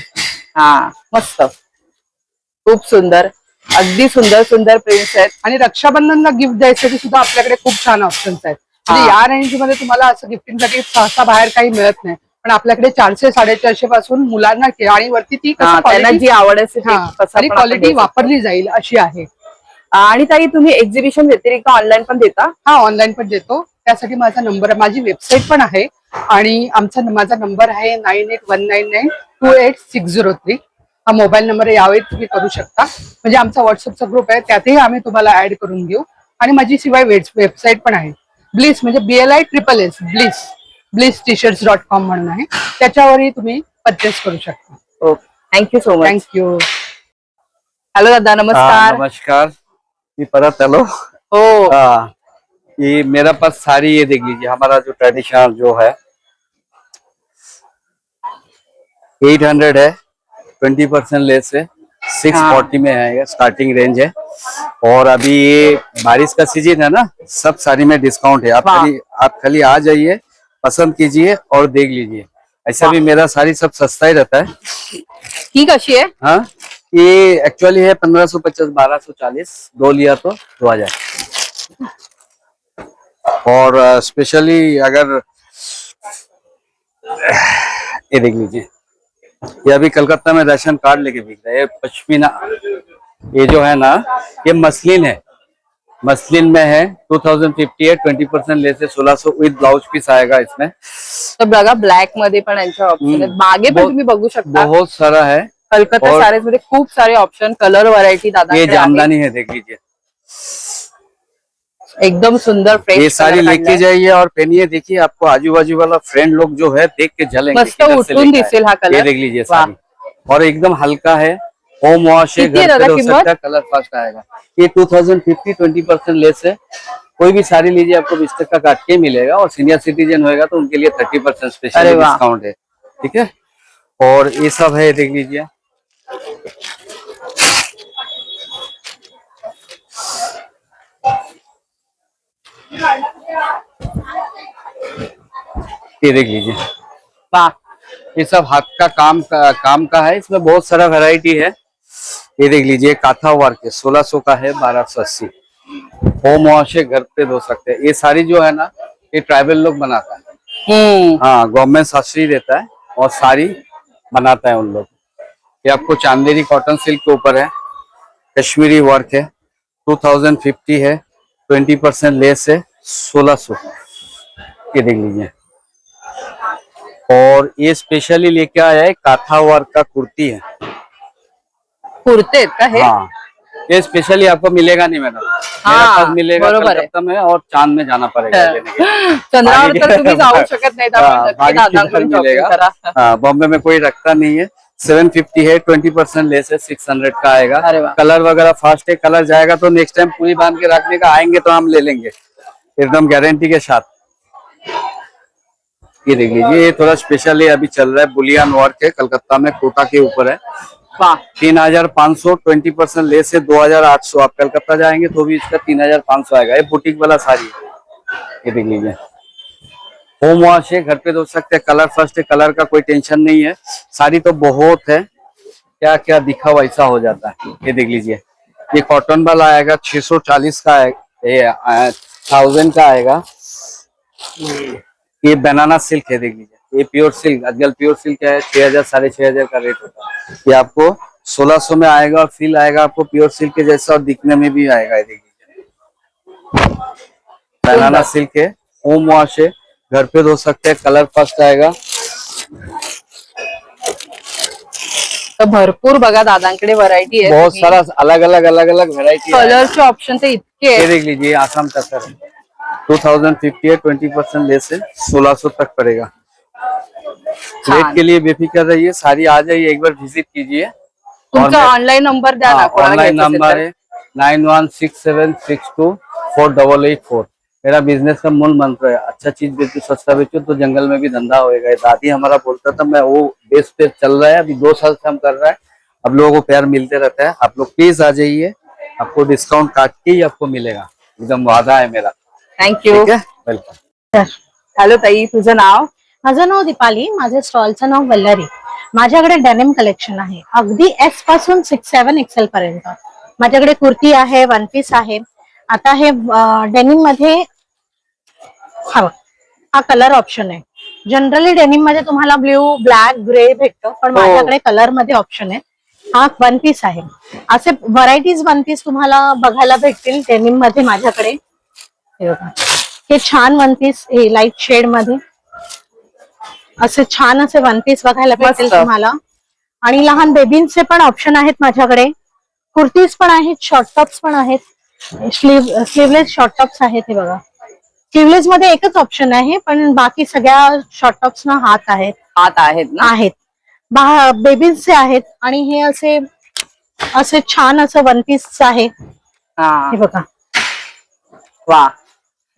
हा मस्त खूप सुंदर अगदी सुंदर सुंदर प्रिंट्स आहेत. आणि रक्षाबंधनला गिफ्ट द्यायसाठी सुद्धा आपल्याकडे खूप छान ऑप्शन्स आहेत. म्हणजे या रेंज मध्ये तुम्हाला असं गिफ्टिंगसाठी सहसा बाहेर काही मिळत नाही. पण आपल्याकडे 400, 450 पासून मुलांना आणि वरती ती हा, कसं त्यांना quality- जी आवड असेल ती हा, कसं आणि पण आपण क्वालिटी देऊ शकतो. वापरली जाईल अशी आहे. आणि ताई तुम्ही एक्झिबिशन व्यतिरिक्त ऑनलाईन पण देता? हा ऑनलाईन पण देतो. त्यासाठी माझा नंबर माझी वेबसाईट पण आहे आणि माझा नंबर आहे 9819928603. हा मोबाईल नंबर आहे. यावेळी तुम्ही करू शकता. म्हणजे आमचा व्हॉट्सअपचा ग्रुप आहे त्यातही आम्ही तुम्हाला ऍड करून घेऊ. आणि माझी शिवाय वेबसाईट पण आहे ब्लिस म्हणजे BLISSS ब्लिस t-shirts.com म्हणून आहे. त्याच्यावरही तुम्ही परचेस करू शकता. Okay thank you so much. Thank you. Hello दादा नमस्कार. नमस्कार ये परत हेलो। हो ये मेरा पास साड़ी ये देख लीजिए हमारा जो ट्रेडिशनल जो है 800 है 20% लेस है 640 में है ये स्टार्टिंग रेंज है। और अभी ये बारिश का सीजन है ना सब साड़ी में डिस्काउंट है। आप खाली आ जाइए पसंद कीजिए और देख लीजिए। ऐसा भी मेरा साड़ी सब सस्ता ही रहता है। ही कशी आहे? हाँ ये एक्चुअली है 1550 1240 दो लिया तो 2000। और स्पेशली अगर ये देख लीजिए ये अभी कलकत्ता में राशन कार्ड लेके बिक रहा है। ये पश्मीना ये जो है ना ये मसलिन है। मसलिन में है 2050 है 20% लेस है 1600 विद ब्लाउज पीस आएगा इसमें। तर बघा ब्लॅक मध्ये पण यांचे ऑप्शन आहेत. मागे पण तुम्ही बघू शकता. बहुत सारा है। कलकत्ता और- साडीज मध्ये खूप सारे ऑप्शन कलर व्हरायटी दादा ये जामदानी है देख लीजिए। एकदम सुंदर फ्रेश. ये साड़ी लेके जाइए और पहनिए। देखिए आपको आजू बाजू वाला फ्रेंड लोग जो है देख के जलेंगे मस्त किधर से उठून लेके आए। दिसेल हा कलर. ये देख लीजिए वाह. साड़ी और एकदम हल्का है होम वॉश है कितनी है घर पे दादा हो कीमत? सकता है कलर फास्ट आएगा। ये 2050 20% लेस है। कोई भी साड़ी लीजिए आपको 20% काट के मिलेगा और सीनियर सिटीजन होएगा तो उनके लिए 30% स्पेशल अरे वाह. डिस्काउंट है। ठीक है और ये सब है देख लीजिए। ये देख लीजिए वाह ये सब हाथ का काम का है। इसमें बहुत सारा वैरायटी है। ये देख लीजिए काथा वर्क है 1600 का है 1280। होम वॉश है घर पे धो सकते हैं। ये साड़ी जो है ना ये ट्राइबल लोग बनाता है। हाँ गवर्नमेंट सब्सिडी देता है और साड़ी बनाता है उन लोग। ये आपको चांदेरी कॉटन सिल्क के ऊपर है कश्मीरी वर्क है 2050 है 20% लेस है 1600। ये देख लीजिए और ये स्पेशली लेके आया है काथा वर्क का कुर्ती है। कुर्ते आहेत का हे? हाँ ये स्पेशली आपको मिलेगा नहीं मैडम। मेरा पास मिलेगा बरोबर है. कलकत्ता में और चांद में जाना पड़ेगा लेने के लिए। चंद्रावर तर तुम्ही जाऊ शकत नाही हाँ, त्यामुळे नक्की बाकी दादांकडून किधर shopping मिलेगा। करा. हाँ बॉम्बे में कोई रखता नहीं है। 750 है 20% लेस है 600 का आएगा। अरे वाह। कलर वगैरह फास्ट है। कलर जाएगा तो नेक्स्ट टाइम पूरी बांध के रखने का आएंगे तो हम ले लेंगे एकदम गारंटी के साथ। ये देख लीजिए ये थोड़ा स्पेशल है अभी चल रहा है बुलियन वर्क है कलकत्ता में कोटा के ऊपर है वाह 3500, 20% लेस है 2800। आप कलकत्ता जाएंगे तो भी इसका 3500 आएगा। ये बुटीक वाला साड़ी है, ये देख लीजिए। होम वॉश है, घर पे धो सकते हैं। कलर फर्स्ट है, कलर का कोई टेंशन नहीं है। साड़ी तो बहुत है, क्या क्या दिखा वैसा हो जाता है। ये देख लीजिए, ये कॉटन वाला आएगा 640 का है, ये 1000 का आएगा। ये बनाना सिल्क है, देख लीजिए। ये प्योर सिल्क, आजकल प्योर सिल्क है 6000 6500 का रेट होता है। ये आपको 1600 में आएगा और फील आएगा आपको प्योर सिल्क के जैसा और दिखने में भी आएगा। ये देख लीजिए, बनाना सिल्क है, होम वॉश है, घर पे धो सकते हैं। कलर फर्स्ट आएगा। तर भरपूर बघा दादांकडे व्हरायटी आहे। बहुत सारा अलग अलग वेरायटी कलरचे ऑप्शन ते इतके ये आहेत। देख लीजिए, आसाम टसर है 2050 है, 20% लेस है, 1600 तक पड़ेगा। रेट के लिए बेफिक्र रहिए, सारी आ जाइए, एक बार विजिट कीजिए। तुमचा ऑनलाइन नंबर द्या ना, कोणाला ऑनलाइन घ्यायचं असेल नंबर तर। है 9167624884। मेरा बिजनेस का मूल मंत्र है, अच्छा चीज बेचो, सस्ता बेचो, तो जंगल में भी धंधा होएगा। दादी हमारा बोलता था, मैं वो बेस पे चल रहा है, अभी 2 साल से हम कर रहा है। अब लोगों को प्यार मिलते रहता है। आप लोग प्लीज आ जाइए, आपको डिस्काउंट काट के ही आपको मिलेगा, एकदम वादा है मेरा। थँक्यू। ठीक है, वेलकम। हॅलो ताई, तुझं नाव? माझं नाव दीपाली, माझ्या स्टॉलचं नाव वल्लरी. माझ्याकडे डेनिम कलेक्शन आहे, अगदी एस पासून 6-7 XL पर्यंत. माझ्याकडे कुर्ती आहे, वन पीस आहे. आता हे डेनिम मध्ये हा कलर ऑप्शन आहे. जनरली डेनिम मध्ये तुम्हाला ब्ल्यू, ब्लॅक, ग्रे भेटतो, पण माझ्याकडे कलर मध्ये ऑप्शन आहे. हा वन पीस आहे. असे व्हरायटीज वन पीस तुम्हाला बघायला भेटतील डेनिम मध्ये माझ्याकडे. हे बघा, हे छान वन पीस, हे लाईट शेड मध्ये असे छान असे वन पीस बघायला भेटेल मस्त. तुम्हाला. आणि लहान बेबींचे पण ऑप्शन आहेत माझ्याकडे. कुर्तीज पण आहेत, शॉर्ट टॉप्स पण आहेत, स्लीवलेस शॉर्ट टॉप्स आहेत. हे बघा, स्लीवलेस मध्ये एकच ऑप्शन आहे, पण बाकी सगळ्या शॉर्ट टॉप्स ना हात आहेत. हात आहेत ना? आहेत. बेबींचे आहेत. आणि हे असे असे छान असं वन पीस आहे. हा, हे बघा, वा.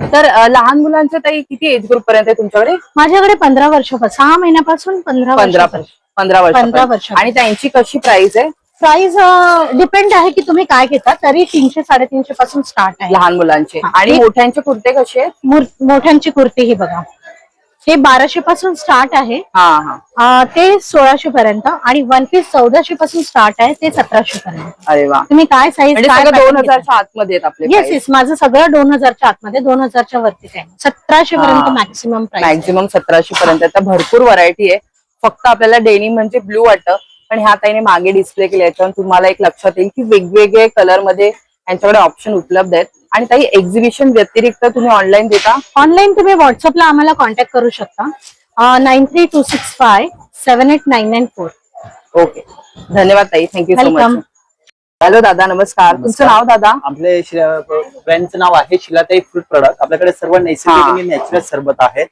तर लहान मुलांचे ताई किती एज ग्रुप पर्यंत आहे तुमच्याकडे? माझ्याकडे 15 वर्षापासून, 6 महिन्यापासून 15 15 वर्षापासून. 15 वर्ष. आणि त्यांची कशी प्राइस आहे? प्राइस डिपेंड आहे की तुम्ही काय घेता. तरी 300-350 पासून स्टार्ट आहे लहान मुलांचे. आणि मोठ्यांचे कुर्ते कसे आहेत? मोठ्यांची कुर्ती ही बघा, हे 1200 पासून स्टार्ट आहे. हा हा, ते 1600 पर्यंत. आणि वन पीस 1400 पासून स्टार्ट आहे, ते 1700 पर्यंत. अरे वा. तुम्ही काय साईज, म्हणजे सगळं 2000च्या आतमध्ये आहेत आपले. येस येस, माझं सगळं 2000च्या आतमध्ये, 2000च्या वरती काय, 1700 पर्यंत मॅक्सिमम प्राइस. मॅक्झिमम 1700 पर्यंत. आता भरपूर व्हरायटी आहे. फक्त आपल्याला डेनिम म्हणजे ब्लू वाटतं, पण ह्या ताईने मागे डिस्प्ले केले, याच्यावर तुम्हाला एक लक्षात येईल की वेगवेगळे कलर मध्ये यांच्याकडे ऑप्शन उपलब्ध आहेत. आणि ताई एक्झिबिशन व्यतिरिक्त तुम्ही ऑनलाईन देता? ऑनलाईन तुम्ही व्हॉट्सअपला आम्हाला कॉन्टॅक्ट करू शकता. 9326578994. ओके, धन्यवाद ताई, thank you so much. Welcome. Hello दादा, नमस्कार. तुमचं नाव दादा? आपले ब्रँडचं नाव आहे शिलाताई फ्रूट प्रोडक्ट. आपल्याकडे सर्व नैसर्गिक आणि नॅचरल सरबत आहेत.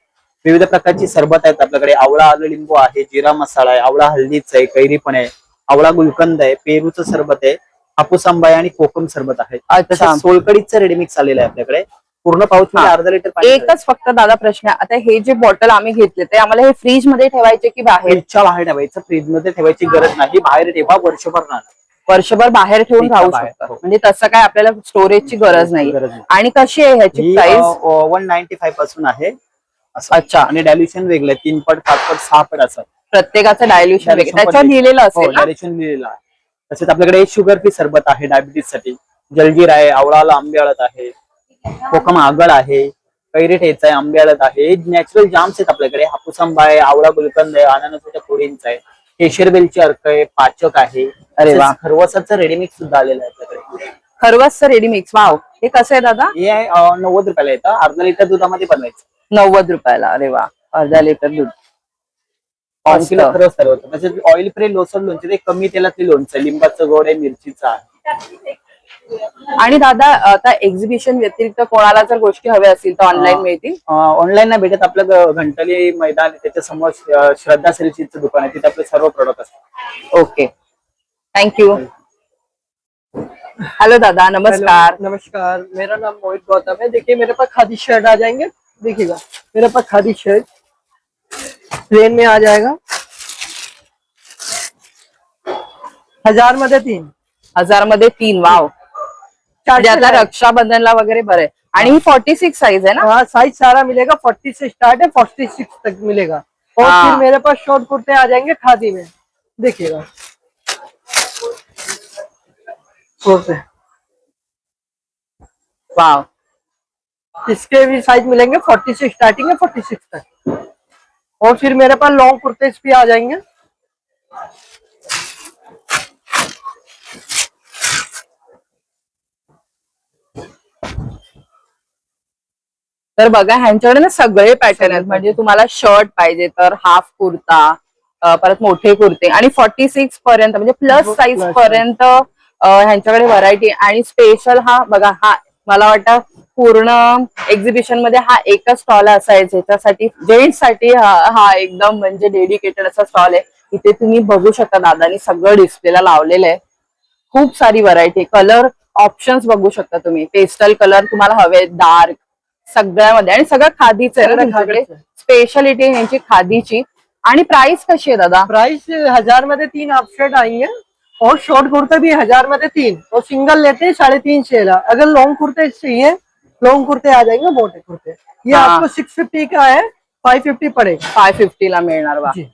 विविध प्रकारची सरबत आहेत आपल्याकडे. आवळा आलं लिंबू आहे, जिरा मसाला आहे, आवळा हल्दीच आहे, कैरी पण आहे, आवळा गुलकंद आहे, पेरूचं सरबत आहे, हापूस आंबा आहे आणि कोकम सरबत आहे. अच्छा. सोलकडीचं रेडीमिक्स आलेलं आहे आपल्याकडे. पूर्ण पाऊच मध्ये अर्धा लिटर पाणी. एकच फक्त दादा प्रश्न आहे, आता हे जे बॉटल आम्ही घेतले ते आम्हाला हे फ्रीज मध्ये ठेवायचे की बाहेर? फ्रीजच्या बाहेर ठेवायचं, फ्रीज मध्ये ठेवायची गरज नाही. बाहेर ठेवा, वर्षभर राहणार. वर्षभर बाहेर ठेवून फ्रीजच्या राहू बाहेर, शकतं. हो. म्हणजे तसं काय आपल्याला स्टोरेजची गरज नाही. गरज नाही. आणि कशी आहे ह्याची प्राइस? 195 पासून आहे. अच्छा. आणि डायल्युशन वेगळं, 3 पट, 5 पट, 6 पट असं. प्रत्येकाचं डायल्युशन Dilution त्याच्यावर पण लिहिलेलं असेल ना? डायल्युशन लिहिलेलं आहे. तसेच आपल्याकडे शुगर फ्री सरबत आहे डायबिटीज साठी. जलजीर आहे, आवळाला आंबे हळद आहे, कोकम आगळ आहे, कैरी ठेचा आहे, आंबे हळद आहे. नॅचरल जाम्स आहेत आपल्याकडे. हापूस आंबा आहे, आवळा गुलकंद आहे, अननसाच्या फोडींचा आहे, केशर बेलची अर्क आहे, पाचक आहे. अरे वा. खरवसाचं रेडीमिक्स सुद्धा आलेलं आहे आपल्याकडे. खरवसचं रेडीमिक्स. वाव, हे कसं आहे दादा? हे आहे 90 रुपयाला येतं. अर्धा लिटर दुधामध्ये बनवायचं. 90 रुपयाला. अरे वा, अर्धा लिटर दूध. 5 किलो खरवस तयार होतं. तसेच ऑइल फ्री लोसन लोणचं, ते कमी तेलातली लोणचं, लिंबाचं गोड आहे, मिरचीचं आहे. आणि दादा आता एक्झिबिशन व्यतिरिक्त कोणाला जर गोष्टी हव्या असतील तर ऑनलाईन मिळतील? ऑनलाईन नाही भेटत. आपलं घंटली मैदान आहे, त्याच्या समोर श्रद्धा सिल्कचं दुकान आहे, तिथे आपले सर्व प्रोडक्ट असतात. Okay, thank you. हेलो दादा, नमस्कार. नमस्कार, मेरा नाम मोहित गौतम है. देखिए मेरे पास खादी शर्ट आ जाएंगे. देखिएगा, मेरे पास खादी शर्ट प्लेन में आ जाएगा. 1000 मध्ये 3. 1000 मध्ये 3. वाव. म्हणजे आता रक्षाबंधनला वगैरे बरं आहे. आणि ही 46 साईज आहे ना? हाँ साइज सारा मिलेगा, 40 से स्टार्ट है, 46 तक मिलेगा। और हाँ। फिर मेरे पास शॉर्ट कुर्ते आ जाएंगे खादी में, देखिएगा कुर्ते, वाव. इसके भी साइज मिलेंगे 40 से स्टार्टिंग है, 46 तक। और फिर मेरे पास लॉन्ग कुर्ते भी आ जाएंगे। तर बघा ह्यांच्याकडे ना सगळे पॅटर्न आहेत. म्हणजे तुम्हाला शर्ट पाहिजे तर हाफ कुर्ता, परत मोठे कुर्ते आणि 46 पर्यंत म्हणजे प्लस साईज पर्यंत ह्यांच्याकडे व्हरायटी. आणि स्पेशल हा बघा, हा मला वाटतं पूर्ण एक्झिबिशन मध्ये हा एकच स्टॉल असायचा ज्याच्यासाठी जेंट्स साठी हा एकदम म्हणजे डेडिकेटेड असा स्टॉल आहे. इथे तुम्ही बघू शकता दादानी सगळं डिस्प्लेला लावलेलं आहे. खूप सारी व्हरायटी, कलर ऑप्शन्स बघू शकता तुम्ही. पेस्टल कलर तुम्हाला हवे, डार्क, सगळ्यामध्ये. आणि सगळं खादीचं आहे ना तुमच्याकडे? स्पेशालिटी यांची खादीची. आणि प्राइस कशी आहे दादा? प्राइस 1000 मध्ये 3 हाफ शर्ट आएंगे, और शॉर्ट कुर्ते भी 1000 मध्ये 3, और सिंगल लेते हैं 350 ला। अगर लॉन्ग कुर्ते चाहिए, लॉन्ग कुर्ते आ जाएंगे, मोटे कुर्ते। ये हाँ। आपको 650 का है, 550 पड़ेगा। 550 ला मिळणार. वा, जी,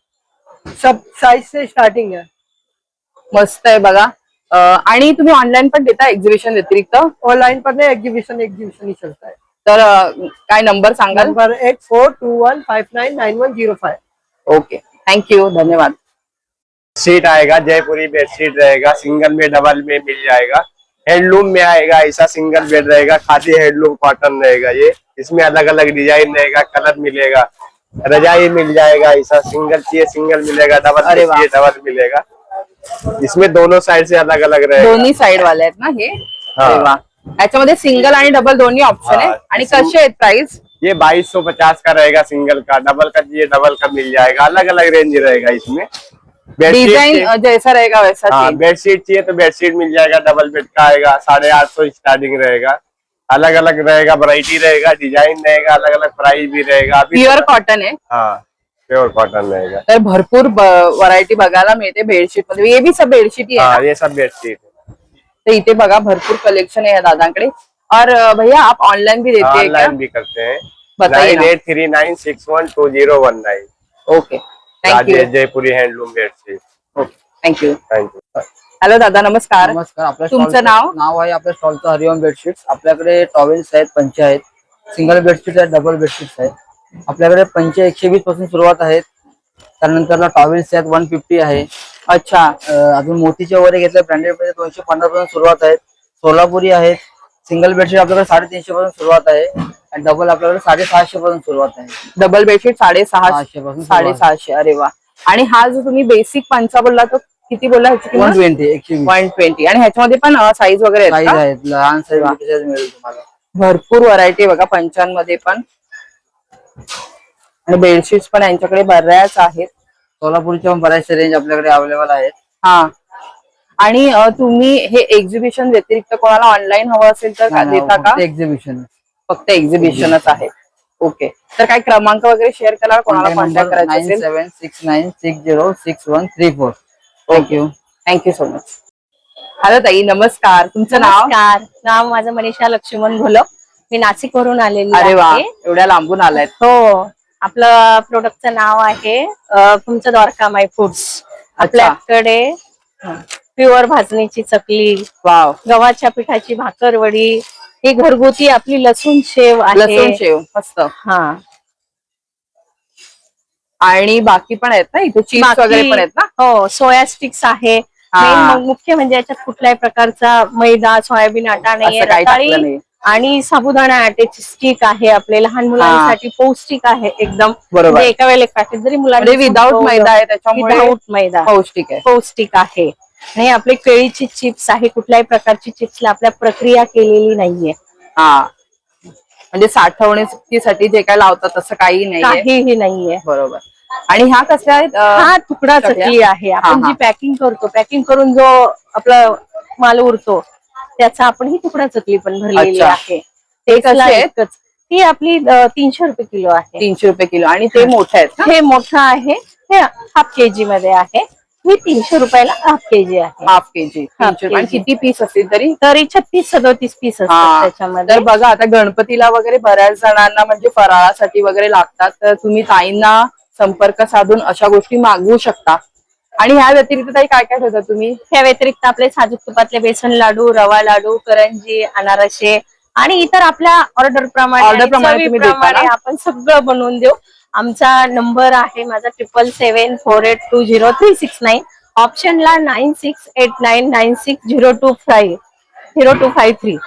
सब साइज से स्टार्टिंग है। मस्त आहे बघा. आणि तुम्ही ऑनलाईन पण देता एक्झिबिशन व्यतिरिक्त? ऑनलाइन पर नहीं, एग्जीबिशन ही चलता है। तर काय नंबर सांगाल? नंबर 8421599105। ओके, थँक्यू, धन्यवाद. सीट आएगा, जयपुरी बेडशीट रहेगा, सिंगल में डबल में मिल जाएगा। हैंडलूम में आएगा, ऐसा सिंगल बेड रहेगा, खादी हैंडलूम कॉटन रहेगा। ये इसमें अलग अलग डिजाइन रहेगा, कलर मिलेगा, रजाई मिल जाएगा, ऐसा सिंगल चाहिए सिंगल मिलेगा, डबल चाहिए डबल मिलेगा। इसमें दोनों साइड से अलग अलग रहेगा। दोन्ही साइड वाले आहेत ना हे? हाँ। अरे वा. याच्यामध्ये सिंगल आणि डबल दोन्ही ऑप्शन आहे. हाँ, आणि कसे आहेत प्राइस? ये 2250 का रहेगा सिंगल का, डबल का चाहिए डबल का मिल जाएगा, अलग अलग रेंज रहेगा इसमें। डिजाइन जैसा रहेगा वैसा हाँ, चाहिए? बेडशीट चाहिए तो बेडशीट मिल जाएगा, डबल बेड का आएगा, 850 स्टार्टिंग रहेगा। अलग अलग रहेगा, वैरायटी रहेगा, डिजाइन रहेगा, अलग अलग प्राइस भी रहेगा। प्युअर कॉटन आहे. हाँ, प्योर कॉटन रहेगा। तर भरपूर व्हरायटी बघायला मिळते बेडशीट मध्ये. ये भी सब बेडशीट ही है हाँ, ना? ये सब बेडशीट है। तो इथे बघा भरपूर कलेक्शन है दादांकडे. और भैया आप ऑनलाइन भी देते हैं क्या? ऑनलाइन भी करते हैं। बताइए ना. 9839612019। Okay, thank you. Jaipuri handloom bedsheet. Thank you. Thank you. Hello दादा, नमस्कार. नमस्कार. आपल्या तुमचं स्टॉलचं नाव? आहे आपल्या स्टॉलचं हरिओम बेडशीट्स. आपल्याकडे टॉवेल्स आहेत, पंचे आहेत, सिंगल बेडशीट आहेत, डबल बेडशीट्स आहेत. आपल्याकडे पंचे 120 पासून सुरुवात आहेत. त्यानंतर टॉवेल्स आहेत 150 आहे. अच्छा. अजून मोतीचे वगैरे घेतले ब्रँडेड मध्ये 250 पासून सुरुवात आहेत. सोलापुरी आहेत. सिंगल बेडशीट आपल्याकडे 350 पासून सुरुवात आहे, आणि डबल आपल्याकडे 650 पासून सुरुवात आहे. डबल बेडशीट 650 पासून 650. अरे वा. आणि हा जो तुम्ही बेसिक पंचा बोलला तो किती बोलला? 120 120. आणि ह्याच्यामध्ये पण साईज वगैरे साईज आहेत का? आहेत, लहान साईज मोठी साईज मिळेल तुम्हाला. भरपूर व्हरायटी बघा पंचांमध्ये पण. आणि बेडशीट्स पण यांच्याकडे बऱ्याच आहेत. सोलापूरच्या पण बऱ्याचशा रेंज आपल्याकडे अवेलेबल आहेत. हा. आणि तुम्ही हे एक्झिबिशन व्यतिरिक्त कोणाला ऑनलाईन हवं असेल तर का देता का? एक्झिबिशन फक्त एक्झिबिशनच आहे. ओके. तर काय क्रमांक वगैरे शेअर करा कोणाला कॉन्टॅक्ट करायचं असेल? 9769606134. Thank you. Thank you so much. Hello ताई, नमस्कार. तुमचं नाव? नमस्कार, नाव माझं मनीषा लक्ष्मण घोलप. मी नाशिक वरून आलेली अरे वा, आहे. एवढ्या लांबून आलायत. हो, आपलं प्रोडक्टचं नाव आहे तुमचं द्वारकामाई फूड्स. आपल्याकडे प्युअर भाजणीची चकली, वाव, गव्हाच्या पिठाची भाकरवडी, ही घरगुती आपली लसूण शेव आहे. लसूण शेव मस्त. हा, आणि बाकी पण आहेत ना इथे? चिप्स वगैरे पण आहेत ना? हो, सोया स्टिक्स आहे. हा. मुख्य म्हणजे याच्यात कुठल्याही प्रकारचा मैदा, सोयाबीन आटा नाहीये, असं काही टाकलं रताळी नाही. आणि साबुदाणा आट्याची स्टिक आहे. आपले लहान मुलांसाठी पौष्टिक आहे एकदम. बरोबर. म्हणजे एका वेळेला एक पॅकेट जरी मुलांना विदाऊट मैदा आहे त्याच्यामुळे विदाऊट मैदा पौष्टिक आहे. पौष्टिक आहे. आणि आपली केळीची चिप्स आहे. कुठल्याही प्रकारची चिप्सला आपल्या प्रक्रिया केलेली नाहीये. हा, म्हणजे साठवणीसाठी जे काय लावतात तसं काही नाही. काहीही नाहीये. बरोबर. आणि ह्या कसल्या आहेत? हा तुकडा चकल्या? चकली आहे. आपण हा. जी पॅकिंग करतो, पॅकिंग करून जो आपला माल उरतो त्याचा आपण ही तुकडा चकली पण भरलेली अच्छा. आहे. ते कसे आहेत? एकच. ही आपली 300 रुपये किलो आहे. 300 रुपये किलो. आणि ते मोठे आहेत का? हे मोठं आहे, हे हाफ केजी मध्ये आहे. ही 300 रुपयाला हाफ केजी आहे. हाफ केजी Half आणि kg. किती पीस असतील तरी? तरी 36-37 पीस असतात हा. त्याच्यामध्ये. तर बघा आता गणपतीला वगैरे बऱ्याच जणांना म्हणजे फराळासाठी वगैरे लागतात, तर तुम्ही ताईंना संपर्क साधून अशा गोष्टी मागवू शकता. आणि ह्या व्यतिरिक्त ताई काय काय ठेवता तुम्ही? त्या व्यतिरिक्त आपले साजूक तुपातले बेसन लाडू, रवा लाडू, करंजी, अनारसे आणि इतर आपल्या ऑर्डर प्रमाणे Order आणि प्रमाणे तुम्ही देता चवीप्रमाणे ना? आपण सगळं बनवून देऊ. आमचा नंबर आहे माझा 7774820369. ऑप्शनला 9689960253.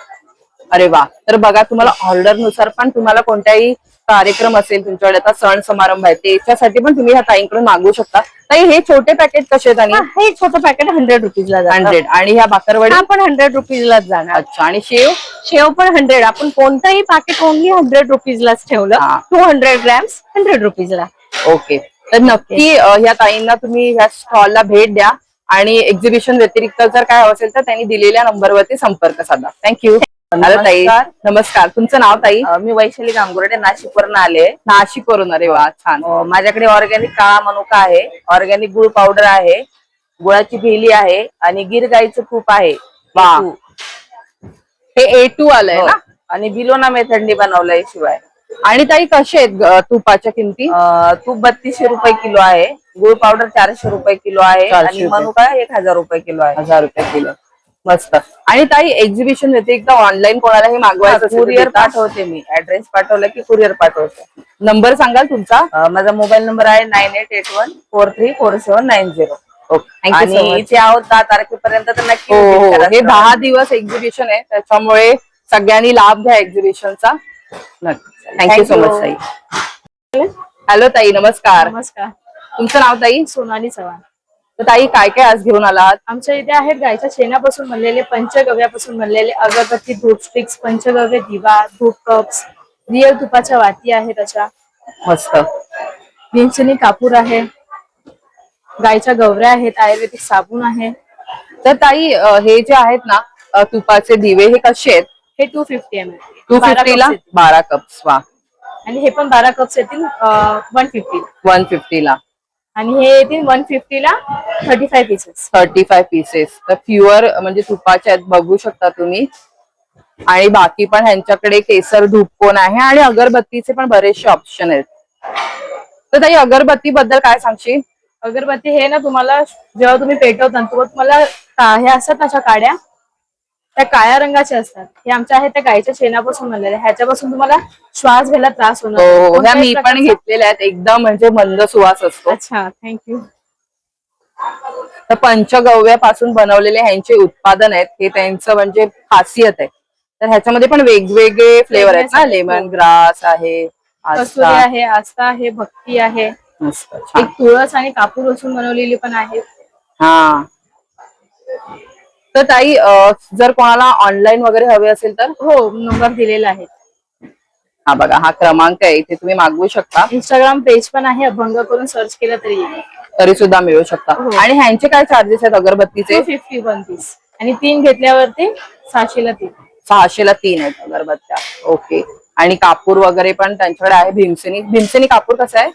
अरे वा. तर बघा तुम्हाला ऑर्डर नुसार पण तुम्हाला कोणत्याही कार्यक्रम असेल तुमच्याकडे, आता सण समारंभ आहे त्याच्यासाठी पण तुम्ही ह्या ताईंकडून मागवू शकता. ताई हे छोटे पॅकेट कसे आहेत? आणि हे छोटं पॅकेट 100 रुपीजला जातं. 100 आणि ह्या बाकरवडी? हा पण 100 रुपीजलाच जाणार. अच्छा. आणि शेव? शेव पण 100. आपण कोणतंही पॅकेट ओनली 100 रुपीजलाच ठेवलं. हा. 200 ग्रॅम्स 100 रुपीजला. ओके. तर नक्की ह्या ताईंना तुम्ही ह्या स्टॉलला भेट द्या आणि एक्झिबिशन व्यतिरिक्त जर काय हवं असेल तर त्यांनी दिलेल्या नंबरवरती संपर्क साधा. थँक्यू. हॅलो ताई. नमस्कार. तुमचं नाव ताई? मी वैशाली गांगुर्डे नाशिकवरून आले. नाशिकवरून. अरे वा, छान. माझ्याकडे ऑर्गॅनिक काळा मनुका आहे, ऑर्गॅनिक गुळ पावडर आहे, गुळाची भेली आहे आणि गिर गाईचं तूप आहे. वा. A2. हे A2 आलंय ना? आणि बिलोना मेथडनी बनवलंय शिवाय. आणि ताई कसे आहेत तुपाच्या किमती? तूप 3200 रुपये किलो आहे, गुळ पावडर 400 रुपये किलो आहे 400 आणि रुपये. मनुका 1000 रुपये किलो आहे. 1000 रुपये किलो. मस्त. आणि ताई एक्झिबिशन व्यतिरिक्त ऑनलाईन कोणालाही मागवायचं असेल तर कुरिअर देता? पाठवते मी, ऍड्रेस पाठवला की कुरिअर पाठवते. नंबर सांगाल तुमचा? माझा मोबाईल नंबर आहे 9881434790. थँक्यू सो आणि मच. इथे आहोत 10 तारखेपर्यंत तर नक्की हो visit हो. करा. हे 10 दिवस एक्झिबिशन आहे, त्याच्यामुळे सगळ्यांनी लाभ घ्या एक्झिबिशनचा. थँक्यू सो मच ताई. हॅलो ताई, नमस्कार. नमस्कार. तुमचं नाव ताई? सोनाली चव्हाण. तर ताई काय काय आज घेऊन आलात? आमच्या इथे आहेत गायच्या शेणापासून बनलेले, पंचगव्यापासून बनलेले अगरबत्ती, धूप स्टिक्स, पंचगव्य दिवा, धूप कप्स, रिअल तुपाच्या वाती आहेत अशा, मस्त. भीमसेनी कापूर आहे, गायच्या गवऱ्या आहेत, आयुर्वेदिक साबण आहे. तर ताई हे जे आहेत ना तुपाचे दिवे, हे कसे आहेत? हे 250 ml. 250 ला 12 कप्स. वा. आणि हे पण 12 कप्स येतील 150. 150 ला. आणि हे येतील 150 ला 35 पीसेस. 35 पीसेस. तर प्युअर म्हणजे तुपाचे आहेत, बघू शकता तुम्ही. आणि बाकी पण ह्यांच्याकडे केसर धूपकोन आहे आणि अगरबत्तीचे पण बरेचसे ऑप्शन आहेत. तर ताई अगरबत्ती बद्दल काय सांगशील? अगरबत्ती हे ना तुम्हाला जेव्हा तुम्ही पेटवता तेव्हा तुम्हाला हे असतात ना अशा काड्या, त्या काळ्या रंगाच्या असतात. हे आमच्या आहेत त्या गायच्या शेणापासून बनलेल्या. ह्याच्यापासून तुम्हाला श्वास घ्यायला त्रास होणार नाही. हो, ह्या कोणत्याही मी पण प्रकारचा- घेतलेल्या आहेत, एकदम म्हणजे मंद सुवास असतो. अच्छा, थँक्यू. तर पंचगव्यापासून बनवलेले ह्यांचे उत्पादन आहेत, हे त्यांचं म्हणजे खासियत आहे. तर ह्याच्यामध्ये पण वेगवेगळे फ्लेवर आहेत ना, लेमन ग्रास आहे, कस्तुरी आस्था. आहे, आस्था आहे, भक्ती आहे, मस्त, छान. एक तुळस आणि कापूर रचून बनवलेली पण आहे. हा. तर ताई जर कोणाला ऑनलाईन वगैरे हवे असेल तर? हो, नंबर दिलेला आहे. हा बघा, हा क्रमांक आहे, इथे तुम्ही मागवू शकता. इंस्टाग्राम पेज पण आहे, अभंग करून सर्च केलं तरी येईल. तरी सुद्धा मिळू शकता. हो. आणि ह्यांचे काय चार्जेस आहेत अगरबत्तीचे? 250 1 पीस आणि 3 घेतल्यावरती 600 ला 3. 600 ला 3 आहेत अगरबत्त्या. ओके. आणि कापूर वगैरे पण त्यांच्याकडे आहे. भीमसेनी कापूर कसं आहे?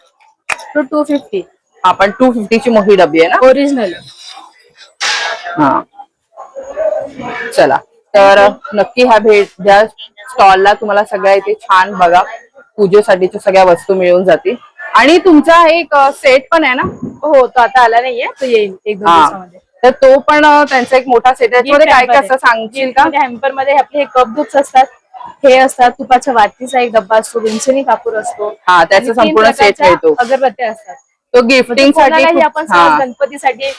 तो 250. आपण 250 ची मोठी डबी आहे ना? ओरिजिनल. हा. चला, तर नक्की ह्या भेट द्या स्टॉलला. तुम्हाला सगळ्या इथे छान बघा पूजेसाठीच्या सगळ्या वस्तू मिळून जातील. आणि तुमचा एक सेट पण आहे ना? हो, तो आता आला नाहीये, तो येईल 1-2 हा. दिवसामध्ये. तर तो पण त्यांचा एक मोठा सेट आहे. त्याच्यामध्ये काय काय असं सांगशील का? हॅम्पर मध्ये आपले हे कप धूप्स असतात, हे असतात, तुपाच्या वातीचा एक डब्बा असतो, भीमसेनी कापूर असतो. हा, त्याचा आणि 3 संपूर्ण सेट प्रकारच्या मिळतो. अगरबत्त्या असतात. तो म्हणजे गिफ्टिंग साठी कोणालाही आपण हा सहज गणपतीसाठी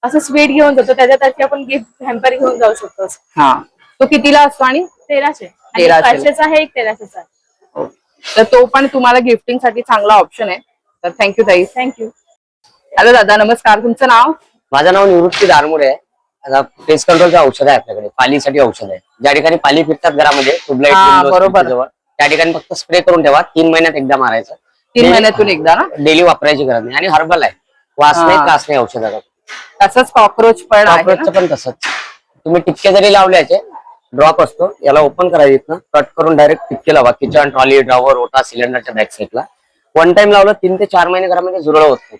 असं स्वीट घेऊन जातो, त्याच्यातर्फे आपण गिफ्ट हॅम्पर घेऊन जाऊ शकतो. हा. तो कितीला असतो? आणि 1300. 1300. 500चा आहे, एक 1300चा आहे. तर तो पण तुम्हाला गिफ्टिंग साठी चांगला ऑप्शन आहे. तर थँक्यू ताई. थँक्यू. हॅलो दादा, नमस्कार. तुमचं नाव? माझं नाव निवृत्ती दारमुडे आहे. आता पेस्ट कंट्रोलचं औषध आहे आपल्याकडे, पालीसाठी औषध आहे. ज्या ठिकाणी पाली फिरतात घरामध्ये हा, ट्यूबलाईट बरोबर. जवळ, त्या ठिकाणी फक्त स्प्रे करून ठेवा. 3 महिन्यात एकदा मारायचं. 3 महिन्यातून एकदा ना? डेली वापरायची गरज नाही. आणि हर्बल आहे, वास नाही, हा. त्रास नाही औषधाचा. तसंच कॉक्रोच पण आहे कॉक्रोचचं ना? पण तसंच. तुम्ही टिपके जरी लावल्याचे, ड्रॉप असतो, याला ओपन करायचं, कट करून डायरेक्ट टिपके लावा. किचन, ट्रॉली, ड्रॉवर, ओटा, सिलेंडरच्या बॅक साईडला. 1 टाइम लावलं 3 ते 4 महिने घरामध्ये झुरळ होत नाही.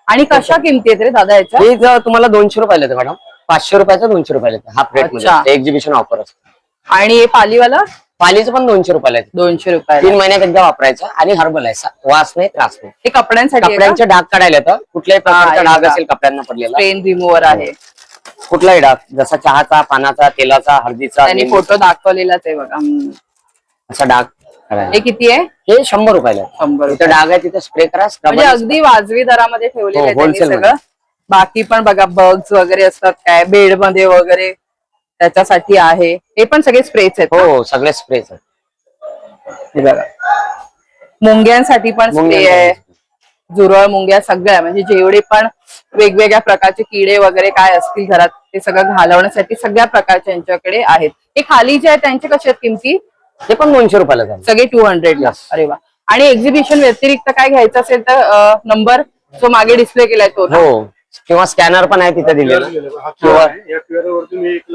आणि कशा किमती आहेत रे दादा याच्या? हे जर तुम्हाला 200 रुपयाला येते मॅडम, 500 रुपयाचं 200 रुपयाला येते हाफ रेट अच्छा. मध्ये, एक्झिबिशन ऑफर असतं. आणि हे पालीवाला पालीचं पण 200 रुपयाला येते. 200 रुपयाला. 3 महिन्यात एकदा वापरायचं आणि हर्बल आहे, वास नाही त्रास नाही. हे कपड्यांसाठी आहे का? कपड्यांचे डाग काढायला येतं, कुठल्याही प्रकारचा हे डाग बघा. असेल कपड्यांना पडलेला, पेन रिमूव्हर आहे. कुठलाही डाग, जसा चहाचा, पानाचा, तेलाचा, हळदीचा, त्यांनी लिंबूचा, फोटो दाखवलेलाच आहे बघा. असा डाग काढायला. हे किती आहे? हे 100 रुपयाला आहे. 100 तिथे डाग आहे तिथे स्प्रे करा, scrub म्हणजे आणि अगदी वाजवी दरामध्ये ठेवलेलं हो, आहे त्यांनी wholesale सगळं. बाकी पण बघा बग्स वगैरे असतात काय बेड मध्ये वगैरे त्याच्यासाठी आहे. हे पण सगळे स्प्रेच आहेत ना? हो सगळे स्प्रेच आहेत. हे बघा मुंग्यांसाठी पण स्प्रे आहे, झुरळ मुंग्या सगळ्या म्हणजे जेवढे पण वेगवेगळ्या प्रकारचे किडे वगैरे काय असतील घरात ते सगळं घालवण्यासाठी सगळ्या प्रकारचे यांच्याकडे आहेत. हे खाली जे आहेत त्यांचे कसे आहेत किमती? ते पण 200 रुपयाला झाले. सगळे 200 ला. अरे वा. आणि एक्झिबिशन व्यतिरिक्त काय घ्यायचं असेल तर नंबर जो मागे डिस्प्ले केलाय तो ना? हो किंवा स्कॅनर पण आहे तिथे दिलेला. किंवा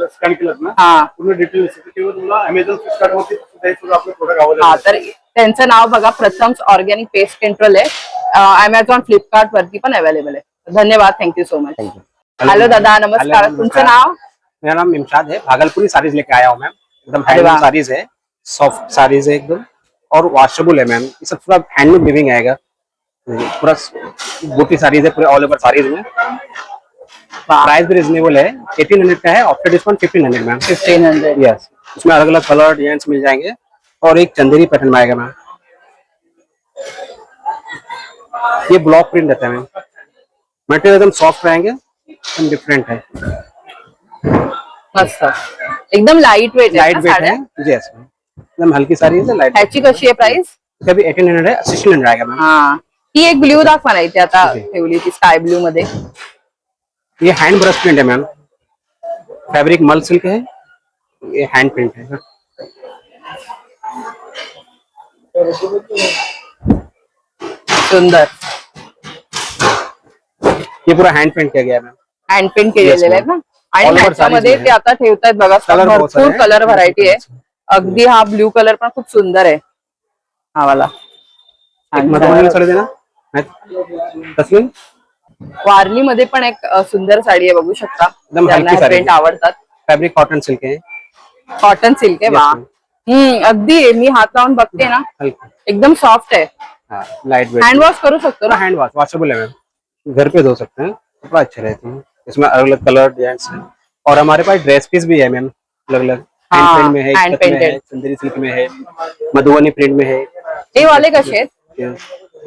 स्कॅन केलं ना हा पूर्ण डिटेल तुम्हाला अमेझॉन फ्लिपकार्ट वरती आपलं प्रोडक्ट हा. तर त्यांचं नाव बघा प्रथम्स ऑर्गॅनिक पेस्ट कंट्रोल आहे. अमेझॉन फ्लिपकार्ट वरती पण अवेलेबल आहे. धन्यवाद, थँक्यू सो मच. हॅलो दादा, नमस्कार. तुमचं नाव? मेरा नाम इमशाद है, भागलपुरी साड़ीज लेके आया हूँ मैम. एकदम अरे वाह. हैंडलूम साड़ीज है, सॉफ्ट साड़ीज है एकदम और वॉशेबल है मैम. ये सब पूरा हैंडलूम वीविंग आएगा, पूरा बूटी साड़ीज है, पूरे ऑल ओवर साड़ीज में. प्राइस भी रिजनेबल है, 1800 का है, आफ्टर डिस्काउंट 1500 मैम. 1500. यस, इसमें अलग अलग कलर डिजाइन मिल जाएंगे और एक चंदेरी पैटर्न में आएगा मैम. ये ब्लॉक प्रिंट रहता है मैम. मटेरियल एकदम सॉफ्ट रहेंगे, एकदम डिफरेंट है, मस्त एकदम लाईट वेट लाइट वेट है. जी यस मैम, एकदम हल्की साड़ी है, लाइट. ह्याची कशी आहे प्राइस? कभी 1800 है, 1600 आएगा मैम. हा. ही एक ब्ल्यू दाखवा ना इथे आता ठेवली ती स्काय ब्ल्यू मध्ये. ये हैंड ब्रश प्रिंट है मैम, फैब्रिक मल सिल्क है, ये हैंड प्रिंट है. सुंदर ये पूरा हैंड प्रिंट किया गया है मैम. हँड पेंट केलेलं आहे ना? आणि All over ह्याच्यामध्ये sarees ते आता ठेवतायत बघा Color बहुत भरपूर सारे हैं. कलर व्हरायटी आहे. अगदी हा ब्ल्यू कलर पण खूप सुंदर आहे हा वाला. एक मधुबनी साड़ी देना तस्लीम. वारली मध्ये पण एक सुंदर साडी आहे बघू शकता. एकदम हलकी साडी प्रिंट आहे. आवडतात. फैब्रिक कॉटन सिल्क है, कॉटन सिल्क आहे. वा. Yes, अगदी मी हात लावून बघते ना हल्की. एकदम सॉफ्ट आहे. हाँ, लाइट वेट. हँड वॉश करू शकतो ना? हैंड वॉश वॉशेबल है मैम, घर पे धो सकते हैं, कपड़ा अच्छे रहते हैं. इसमें अलग अलग कलर डिजाइन है और हमारे पास ड्रेस पीस भी है मैम, अलग अलग हाँ, हैंड प्रिंट में है, hand इकत में है, painted. चंदेरी सिल्क में है, मधुबनी प्रिंट में है. हे वाले कसे आहेत?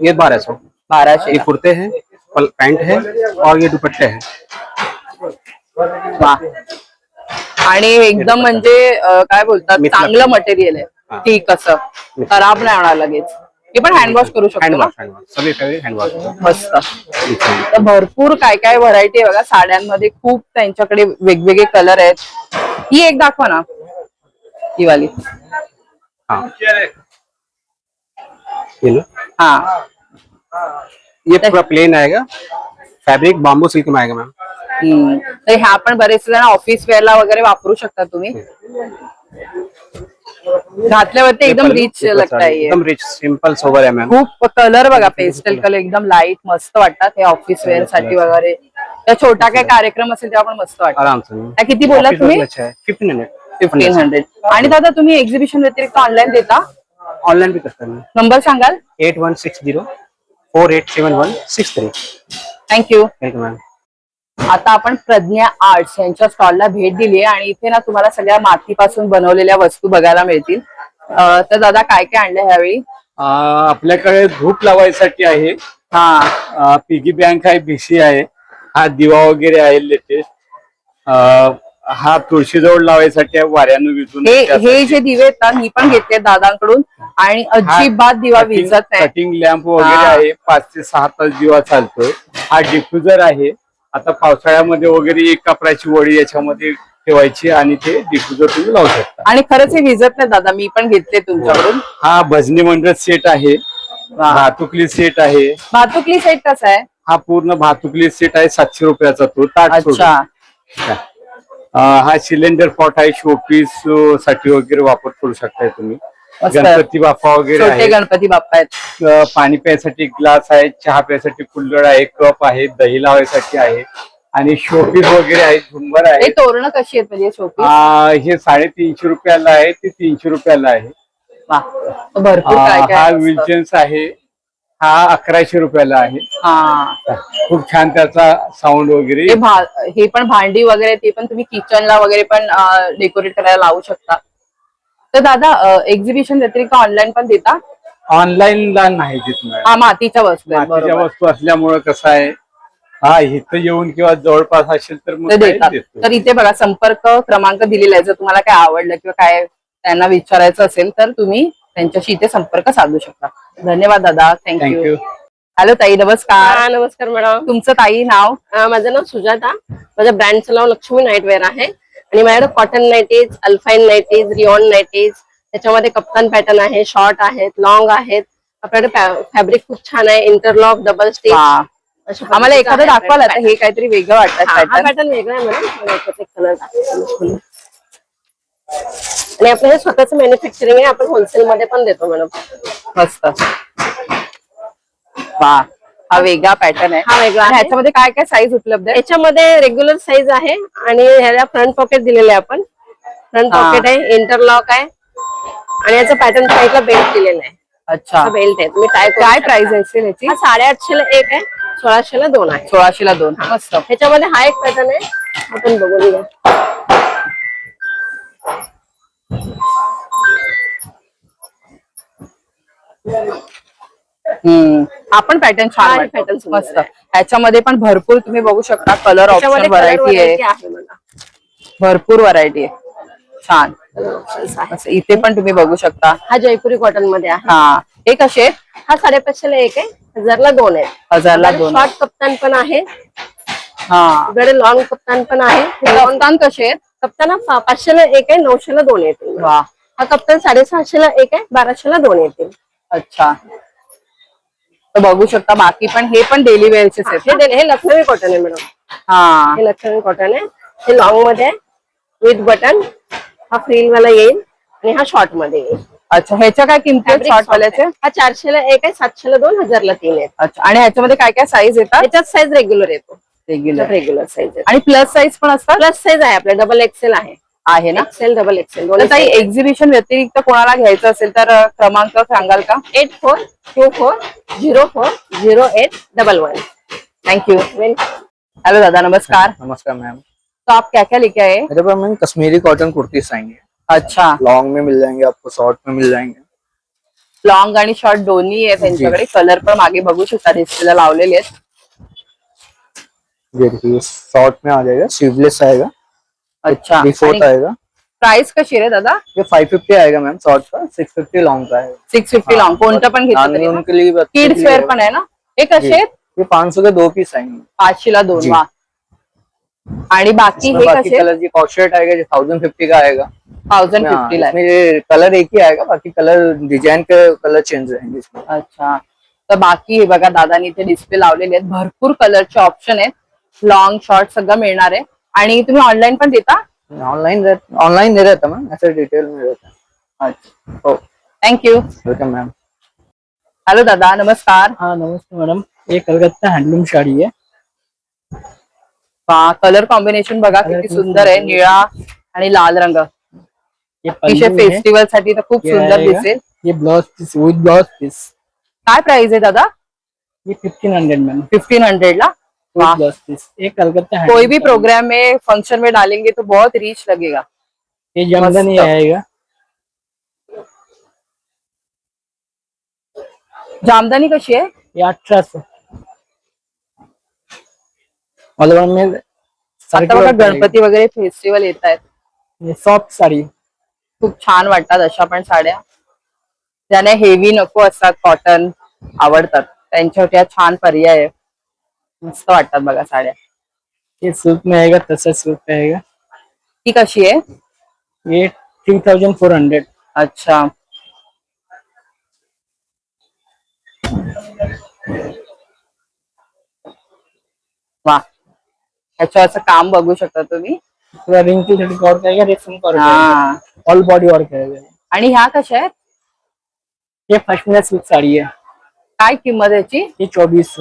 ये 1200. 1200. ये कुर्ते हैं, पैंट है और ये दुपट्टे हैं. वा. आणि एकदम म्हणजे काय बोलतात मिथला. चांगलं मटेरियल आहे. हा. ठीक असं खराब नाही होणार लगेच. हे पण हँड वॉश करू शकतो हैंड ना? वॉश, हैंड वॉश, सभी फैब्रिक हैंड वॉश. मस्त. तर भरपूर काय काय व्हरायटी आहे बघा साड्यांमध्ये. खूप त्यांच्याकडे वेगवेगळे कलर आहेत. ही एक दाखवा ना ही वाली. हाँ, ये लो. हा. ये पूरा प्लेन आएगा, फैब्रिक बाम्बू सिल्क में आएगा मैम. तर ह्या पण बरेच जण ऑफिस वेअरला वगैरे वापरू शकता तुम्ही. घातल्यावरती एकदम रिच लगता है. एकदम रिच सिंपल सोबर है मैम. खूप कलर बघा पेस्टल कलर एकदम लाईट मस्त वाटतात हे ऑफिस वेअर साठी वगैरे. त्या छोटा काय कार्यक्रम असेल तेव्हा पण मस्त वाटतं. आराम से मैम. त्या किती बोलला तुम्ही? अच्छा है, 1500. 1500. आणि दादा तुम्ही एक्झिबिशन व्यतिरिक्त ऑनलाईन देता? ऑनलाइन भी करते हैं. नंबर सांगाल? 8160-487163. थँक्यू. Welcome ma'am. आता आपण प्रज्ञा आर्ट्स यांच्या स्टॉलला भेट दिली आहे आणि इथे ना तुम्हाला सगळ्या मातीपासून बनवलेल्या वस्तू बघायला मिळतील. तर दादा काय काय आणलं ह्यावेळी? आपल्याकडे धूप लावायसाठी आहे, हा. पिगी बँक आहे, भिशी आहे, हा दिवा वगैरे आहे लेटेस्ट, हा तुळशीजवळ लावायसाठी आहे, वाऱ्यानं विजून. हे जे दिवे आहेत ना मी पण घेतले दादांकडून आणि अजिबात दिवा विजत नाही. कटिंग लॅम्प वगैरे आहे, 5 ते 6 तास दिवा चालतो. हा डिफ्युजर आहे, आता पावसाळ्यामध्ये वगैरे एक कापडाची वडी याच्यामध्ये ठेवायची आणि ते डिफ्युजर तुम्ही लावू शकता. आणि खरंच हे विजत नाही दादा, मी पण घेतले तुमच्याकडून. हा भजनी मंडळ सेट आहे, भातुकली सेट आहे. भातुकली सेट कसा आहे? हा पूर्ण भातुकली सेट आहे, 700 रुपयाचा तो ताट. अच्छा. हा सिलेंडर पॉट आहे, शोपीस साठी वगैरे वापर करू शकताय तुम्ही. मस्त. गणपती बाप्पा वगैरे छोटे आहे, गणपती बाप्पा आहेत. पाणी प्यायसाठी ग्लास आहे, चहा प्यायसाठी कुल्हड आहे, कप आहे, दही लावायसाठी आहे आणि शोपीस वगैरे आहे, झुंबर हे आहे. तोरणं कशी आहेत म्हणजे छोटी? हे 350 रुपयाला आहे, ते 300 रुपयाला आहे. भरपूर काय हा काय असतं. विलचन्स आहे, हा 1100 रुपयाला आहे. हा खूप छान त्याचा साऊंड वगैरे. हे पण भांडी वगैरे ते पण तुम्ही किचनला वगैरे पण डेकोरेट करायला लावू शकता. तर दादा एक्झिबिशन व्यतिरिक्त ऑनलाईन पण देता? ऑनलाईन ला नाही देत मॅडम. हा मातीच्या वस्तू आहेत, मातीच्या बरोबर. वस्तू असल्यामुळे कसं आहे, हा इथं येऊन किंवा जवळपास असेल तर मग ते काही देतात. देतो. तर इथे बघा संपर्क क्रमांक दिलेला आहे. जर तुम्हाला काय आवडलं किंवा काय त्यांना विचारायचं असेल तर तुम्ही त्यांच्याशी इथे संपर्क साधू शकता. धन्यवाद दादा, थँक्यू. थँक्यू. हॅलो ताई, नमस्कार. नमस्कार मॅडम. तुमचं ताई नाव? माझं नाव सुजाता. माझ्या ब्रँडचं नाव लक्ष्मी नाईटवेअर आहे आणि माझ्याकडे कॉटन नाईटीज, अल्फाईन नाईटीज, रिओन नाईटीज, त्याच्यामध्ये कप्तान पॅटर्न आहे, शॉर्ट आहेत, लॉंग आहेत. आपल्याकडे फॅब्रिक खूप छान आहे, इंटरलॉक, डबल स्टिच. आम्हाला एखादं दाखवाल आता, हे काहीतरी वेगळं वाटतं हा पॅटर्न. पॅटर्न वेगळा आहे मॅडम. कलर दाखवते आणि आपलं हे स्वतःच मॅन्युफॅक्चरिंग आहे, आपण होलसेल मध्ये पण देतो मॅडम. मस्त. वा, हा वेगळा पॅटर्न आहे. हा वेगळा आणि आहे. ह्याच्यामध्ये काय काय साईज उपलब्ध आहे? याच्यामध्ये रेग्युलर साईज आहे आणि ह्याला फ्रंट पॉकेट दिलेले आहे आपण. फ्रंट पॉकेट आहे, इंटरलॉक आहे आणि याचा पॅटर्न साईडला बेल्ट दिलेला आहे. अच्छा, बेल्ट आहे, तुम्ही काय प्राइस असेल याची? हा 850 ला एक आहे, 1600 ला 2 आहे. 1600 ला 2. मस्त. ह्याच्यामध्ये हा एक पॅटर्न आहे, आपण बघून घ्या. आपण पॅटर्न छान हा, वाटतो. pattern सुंदर मस्त. आहे. ह्याच्यामध्ये पण भरपूर तुम्ही बघू शकता कलर त्याच्यामध्ये ऑप्शन, color व्हरायटी आहे. variety आहे मला. भरपूर व्हरायटी आहे. छान. Options आहे. असं इथे पण तुम्ही बघू शकता. हा जयपुरी कॉटन मध्ये आहे. हा, हे कसे आहेत? हा 550 ला एक आहे, 1000 ला 2 आहे. 1000 ला 2. शॉर्ट कप्तान पण आहे, हा, इकडे लॉंग कप्तान पण आहे. कप्तान कसे आहेत? कप्तान हा 500 ला एक आहे, 900 ला 2 येतील. वा, हा कप्तान 650 ला एक आहे, 1200 ला 2 येतील. अच्छा. तर बघू शकता बाकी पण हे पण डेली वेअरचेच आहेत ना? हे लखनवी कॉटन आहे मॅडम. हा, हे लखनवी कॉटन आहे, हे लॉंग मध्ये आहे विथ बटन. हा फ्रिल वाला येईल आणि हा शॉर्ट मध्ये येईल. अच्छा. ह्याच्या काय किमती आहेत Fabric शॉर्ट soft वाल्याचे? आहे. हा 400 ला एक आहे, 700 ला 2, 1000 ला 3 आहेत. अच्छा. आणि ह्याच्यामध्ये काय काय साईज येतात? त्याच्यात साईज रेग्युलर येतो, रेग्युलर साईज आहे. आणि प्लस साईज पण असतात? प्लस साईज आहे आपल्या, डबल एक्सेल आहे ना? एक्सेल, डबल एक्सेल तर ताई एक्झिबिशन व्यतिरिक्त कोणाला घ्यायचं असेल तर क्रमांक सांगाल का? 8424040811. Thank you. हेलो दादा, नमस्कार. नमस्कार मैम। तो आप क्या क्या लेके आए? मेरे pass ma'am Kashmiri cotton kurtis आएंगे, अच्छा. लॉन्ग में मिल जाएंगे आपको, शॉर्ट में मिल जाएंगे। लॉंग आणि शॉर्ट दोन्ही आहे त्यांच्याकडे. कलर पण मागे बघू शकता, डिस्प्लेला लावलेले आहेत. ये देखिए शॉर्ट में आ जाएगा, स्लीवलेस आएगा। अच्छा. फोर्थ आएगा। प्राइस कशी आहे दादा? ये 550 आएगा मैम शॉर्ट का, 650 लॉन्ग का है। 650 लॉंग. कोणतं पण घेतलं तरी ना? उनके लिए किड्स वेअर पण आहे ना? हे कसे आहेत? ये 500 के 2 पीस आएंगे। 500 ला 2. जी. वा. आणि बाकी इसमें हे बाकी कसे? कलर की कॉर्सेट आएगा जो 1050 का आएगा। 1050 ला आहे. इसमें ये कलर एक ही आएगा, बाकी कलर डिजाइन के कलर चेंज रहेंगे इसमें। अच्छा. तर बाकी हे बघा दादानी इथे डिस्प्ले लावलेले आहेत. भरपूर कलरचे ऑप्शन आहेत. लॉंग शॉर्ट सगळं मिळणार आहे. आणि तुम्ही ऑनलाईन पण देता? ऑनलाइन नहीं रहता मैम, ऐसे डिटेल में रहता है। अच्छा. हो, थँक्यू. Welcome ma'am. हॅलो दादा, नमस्कार. हाँ नमस्ते मैडम, ये कलकत्ता हैंडलूम साड़ी है। कलर कॉम्बिनेशन बघा किती सुंदर आहे. निळा आणि लाल रंग. ये अतिशय पल्लू है, फेस्टिवल साठी तर खूप ये सुंदर आएगा। दिसेल. ये blouse piece with blouse piece, काय प्राइस आहे दादा? ये 1500 मैम, 1500 ला. विद वाह. Blouse piece. ये कलकत्ता कोई हैंडलूम भी साड़ी। प्रोग्राम में फंक्शन में डालेंगे तो बहुत रिच लगेगा. ये जमदनी मस्त. आएगा। जामदानी कशी आहे? ये 1800। मतलब में आता बघा गणपती वगैरे फेस्टिवल येत आहेत. ये सॉफ्ट साड़ी, खूप छान वाटतात अशा पण साड्या. ज्यांना हेवी नको असतात, कॉटन आवडतात, त्यांच्यासाठी हा छान पर्याय आहे. मस्त वाटतात बघा साड्या. ये सिल्क में आएगा, तसर सिल्क आएगा। ती कशी आहे? ये 3400। अच्छा. वा. ह्याचं असं काम बघू शकता तुम्ही. पूरा रिंग की वर्क आएगा, रेशम का वर्क आएगा, हा. ऑल बॉडी वर्क आएगा। आणि ह्या कशा आहेत? ये पश्मीना सिल्क साड़ी है, काय किंमत याची? ये 24।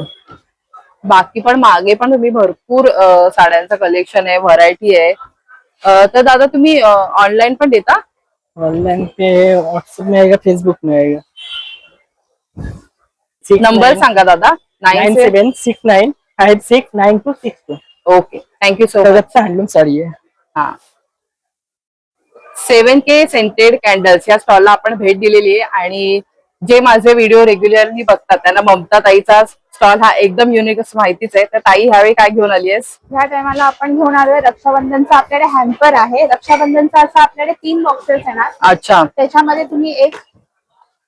बाकी पण मागे पण तुम्ही भरपूर साड्यांचं कलेक्शन आहे, व्हरायटी आहे. तर दादा तुम्ही ऑनलाईन पण देता? ऑनलाइन पे व्हाट्सएप में आएगा, फेसबुक में आएगा। नंबर सांगा दादा. 9769869262। Okay, thank you so much. Calcutta handloom sari है। हा 7K सेंटेड कॅन्डल्स या स्टॉलला आपण भेट दिलेली आहे आणि जे माझे व्हिडिओ रेग्युलरली बघतात त्यांना ममता ताईचा स्टॉल हा एकदम युनिक असं माहितीच आहे. तर ताई ह्यावेळी काय घेऊन आली आहेस? ह्या टायमाला आपण घेऊन आलोय रक्षाबंधनचा आपल्याकडे हॅम्पर आहे. रक्षाबंधनचा असं आपल्याकडे 3 बॉक्सेस येणार. अच्छा, त्याच्यामध्ये तुम्ही एक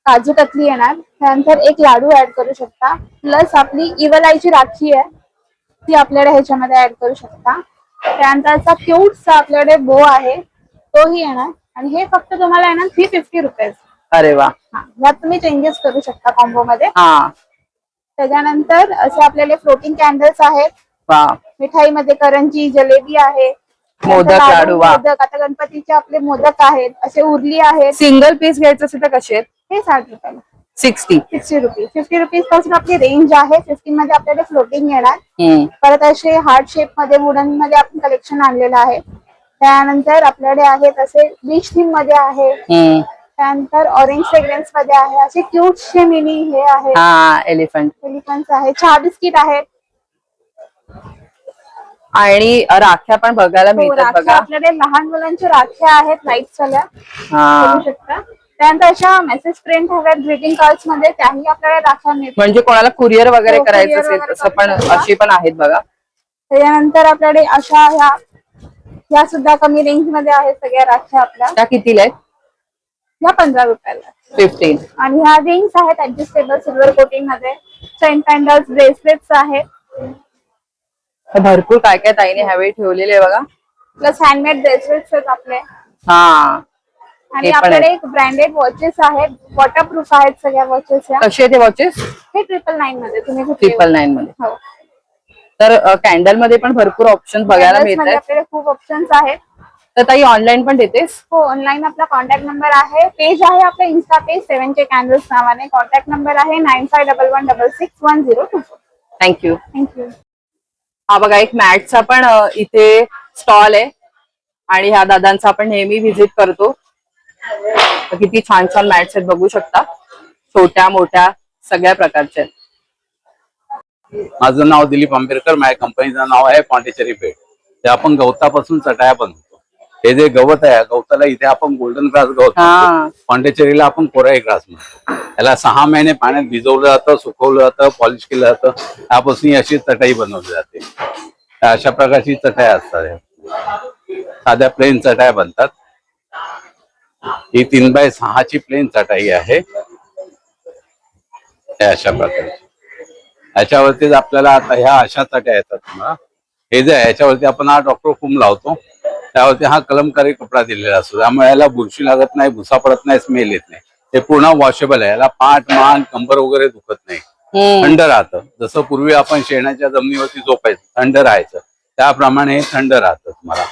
काजू कतली येणार, त्यानंतर एक लाडू ऍड करू शकता, प्लस आपली इवलाईची राखी आहे ती आपल्याकडे ह्याच्यामध्ये ऍड करू शकता. त्यानंतर असा क्यूटचा आपल्याकडे बो आहे तोही येणार आणि हे फक्त तुम्हाला येणार 350 रुपीज. अरे वा. यात तुम्ही चेंजेस करू शकता कॉम्बो मध्ये. हा त्याच्यानंतर असे आपल्याला फ्लोटिंग कॅन्डल्स आहेत. वा, मिठाईमध्ये करंजी, जलेबी आहे, मोदक, त्यानंतर लाडू, वा. मोदक, आता गणपतीचे आपले मोदक आहेत, असे उरली आहेत. सिंगल पीस घ्यायचं असेल तर कसे आहेत? हे 60 रुपयाला. 60. 60 रुपीज. 50 रुपीज पासून आपली रेंज आहे. 50 मध्ये आपल्याला फ्लोटिंग येणार. परत असे हार्ट शेप मध्ये वुडन मध्ये आपण कलेक्शन आणलेलं आहे. त्यानंतर आपल्याकडे आहेत असे बीच थीम मध्ये आहे. त्यानंतर ऑरेंज फ्रेग्रन्स मध्ये आहे. असे क्यूटचे मिनी हे आहे, हा एलिफंट एलिफंट्स आहे, चहा बिस्किट आहेत. आणि राख्या पण बघायला मिळतात राख्या बघा. आपल्याकडे लहान मुलांच्या राख्या आहेत लाईट वाल्या, हा बघू शकता. त्यानंतर अशा मेसेज प्रिंट हव्यात ग्रीटिंग कार्ड्स मध्ये, त्याही आपल्याला राख्या मिळतात. म्हणजे कोणाला कुरिअर वगैरे हो, करायचं courier असेल वगैरे तसं पण करू शकता. अशी पण आहेत बघा. त्याच्यानंतर आपल्याकडे अशा ह्या सुद्धा कमी रेंज मध्ये आहेत सगळ्या राख्या आपल्या. त्या कितीला आहेत? ह्या 15 रुपयाला. 15. आणि ह्या रिंग्स आहेत ऍडजस्टेबल सिल्वर कोटिंग मध्ये. चेन पॅन्डल्स, ब्रेसलेट्स आहेत, भरपूर काय काय ताईने ह्यावेळी ठेवलेले आहे बघा. प्लस हँडमेड ब्रेसलेट्स आहेत आपले. हा आणि हे पण आपल्याकडे आहे. एक ब्रँडेड वॉचेस आहेत, वॉटरप्रूफ आहेत सगळ्या वॉचेस. ह्या कसे ते वॉचेस? हे 999 मध्ये तुम्ही कुठे 999 मध्ये. हो. तर कॅन्डल मध्ये पण भरपूर ऑप्शन बघायला Candles मिळत मध्ये आहेत. आपल्याकडे खूप ऑप्शन्स आहेत. तर ताई ऑनलाईन पण देतेस? हो, ऑनलाईन आपला कॉन्टॅक्ट नंबर आहे, पेज आहे आपलं इन्स्टा पेज 7K कॅन्डल्स नावाने. कॉन्टॅक्ट नंबर आहे 9511661024. थँक्यू. थँक्यू. हा बघा एक मॅटचा पण इथे स्टॉल आहे आणि ह्या दादांचा आपण नेहमी व्हिजिट करतो. तर किती छान छान मॅट्स आहेत बघू शकता, छोट्या मोठ्या सगळ्या प्रकारच्या. माझं नाव दिलीप आंबेडकर, माझ्या कंपनीचं नाव आहे पॉंडिचेरी बेड. ते आपण गवतापासून चटाया बनवतो. हे जे गवत आहे, गवताला इथे आपण गोल्डन ग्रास गवत म्हणतो, पॉंडिचेरीला आपण कोराई ग्रास म्हणतो. याला 6 महिने पाण्यात भिजवलं जातं, सुकवलं जातं, पॉलिश केलं जातं, त्यापासून ही अशी चटाई बनवली जाते. अशा प्रकारची चटाया असतात. साध्या प्लेन चटाया बनतात. ही 3x6 प्लेन चटाई आहे. अशा प्रकारची याच्यावरतीच आपल्याला आता ह्या अशा चट्या येतात. तुम्हाला हे जे आहे याच्यावरती आपण हा डॉक्टर फोम लावतो, त्यावरती हा कलमकारी कपडा दिलेला असतो. त्यामुळे याला बुरशी लागत नाही, भुसा पडत नाही, स्मेल येत नाही. हे पूर्ण वॉशेबल आहे. याला पाठ, मान, कंबर वगैरे दुखत नाही, थंड राहतं. जसं पूर्वी आपण शेणाच्या जमिनीवरती झोपायचं, थंड राहायचं, त्याप्रमाणे हे थंड राहतं. तुम्हाला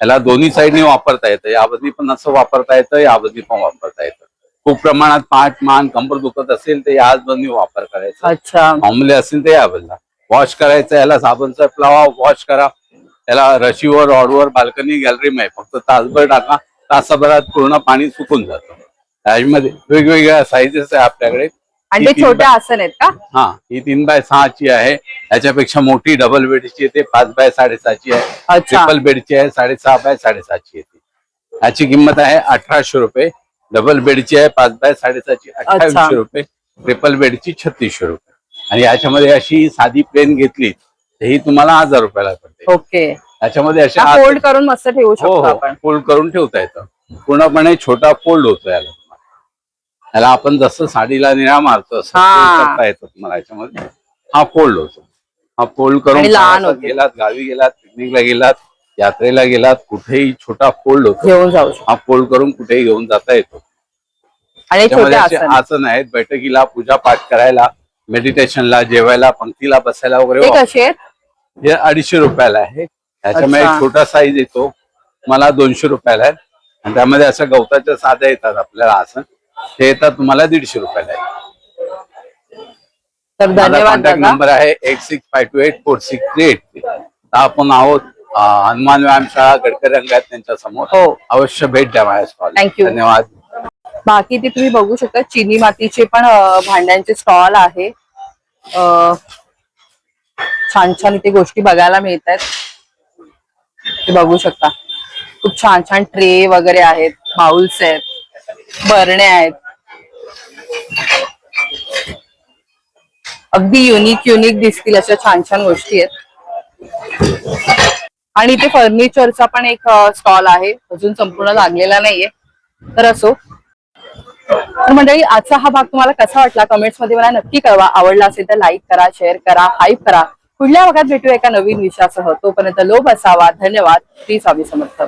याला दोन्ही साईडनी वापरता येतं. यावरती पण असं वापरता येतं, यावरती पण वापरता येतं. खूप प्रमाणात पाठ, मान, कंबर दुखत असेल तर याच बंदी वापर करायचा. अच्छा, मामूली असेल तर या बदला वॉश करायचं. याला साबणचा लावा, वॉश करा. याला रशीवर, रॉडवर, बाल्कनी, गॅलरी मध्ये फक्त तासभर टाका, तासाभरात पूर्ण पाणी सुकून जातं. त्यामध्ये वेगवेगळ्या साईजेस आहे आपल्याकडे. आणि ते छोट्या आसन आहेत का? हा, ही 3x6 आहे. याच्यापेक्षा मोठी डबल बेडची येते, 5x6.5 आहे. ट्रिपल बेडची आहे, 6.5x6 येते. याची किंमत आहे 1800 रुपये. डबल बेडची आहे 5x6.5 2800 रुपये. ट्रिपल बेडची 3600 रुपये. आणि याच्यामध्ये अशी साधी प्लेन घेतली तर ही तुम्हाला 1000 रुपयाला पडते. ओके. याच्यामध्ये अशा फोल्ड करून मस्त ठेवू शकतो आपण. फोल्ड करून ठेवता येतं. पूर्णपणे छोटा फोल्ड होतो याला. याला आपण जसं साडीला निळा मारतो असं करता येतं तुम्हाला. याच्यामध्ये हा फोल्ड होतो. हा फोल्ड करून गेलात, गावी गेलात, पिकनिकला गेलात, यात्रेला गेलात, कुठेही छोटा फोल्ड होतो, घेऊन जाऊ शकतो. हा फोल्ड करून कुठेही घेऊन जाता येतो. आणि छोटे आसन आहेत बैठकीला, पूजा पाठ करायला, मेडिटेशनला, जेवायला, पंक्तीला बसायला वगैरे. कसे आहेत? हे 250 रुपयाला आहे. त्याच्यामध्ये एक छोटा साईज येतो, मला 200 रुपयाला आहे. आणि त्यामध्ये असं गवताच्या साध्या येतात आपल्याला आसन, हे येतात तुम्हाला 150 रुपयाला आहे. तर माझा धन्यवाद कॉन्टॅक्ट दादा. नंबर आहे 8652846383. आपण आहोत हनुमान व्यायामशाळा गडकरी रंगायत त्यांच्या समोर. हो. अवश्य भेट द्या माझ्या स्टॉल. Thank you. धन्यवाद. बाकी ते तुम्ही बघू शकता चिनी मातीचे पण भांड्यांचे स्टॉल आहे. छान छान इथे गोष्टी बघायला मिळत आहेत. ते बघू शकता खूप छान छान ट्रे वगैरे आहेत, बाउल्स आहेत, बरण्या आहेत. अगदी युनिक दिसतील अशा छान छान गोष्टी आहेत. आणि इथे फर्निचरचा पण एक स्टॉल आहे, अजून संपूर्ण लागलेला नाहीये. तर असो, तर मंडळी आजचा हा भाग तुम्हाला कसा वाटला कमेंट्स मध्ये मला नक्की कळवा. आवडला असेल तर लाईक करा, शेअर करा, हाईप करा. पुढल्या भागात भेटूया एका नवीन विषयासह. तोपर्यंत लोभ असावा. धन्यवाद. श्री स्वामी समर्थ.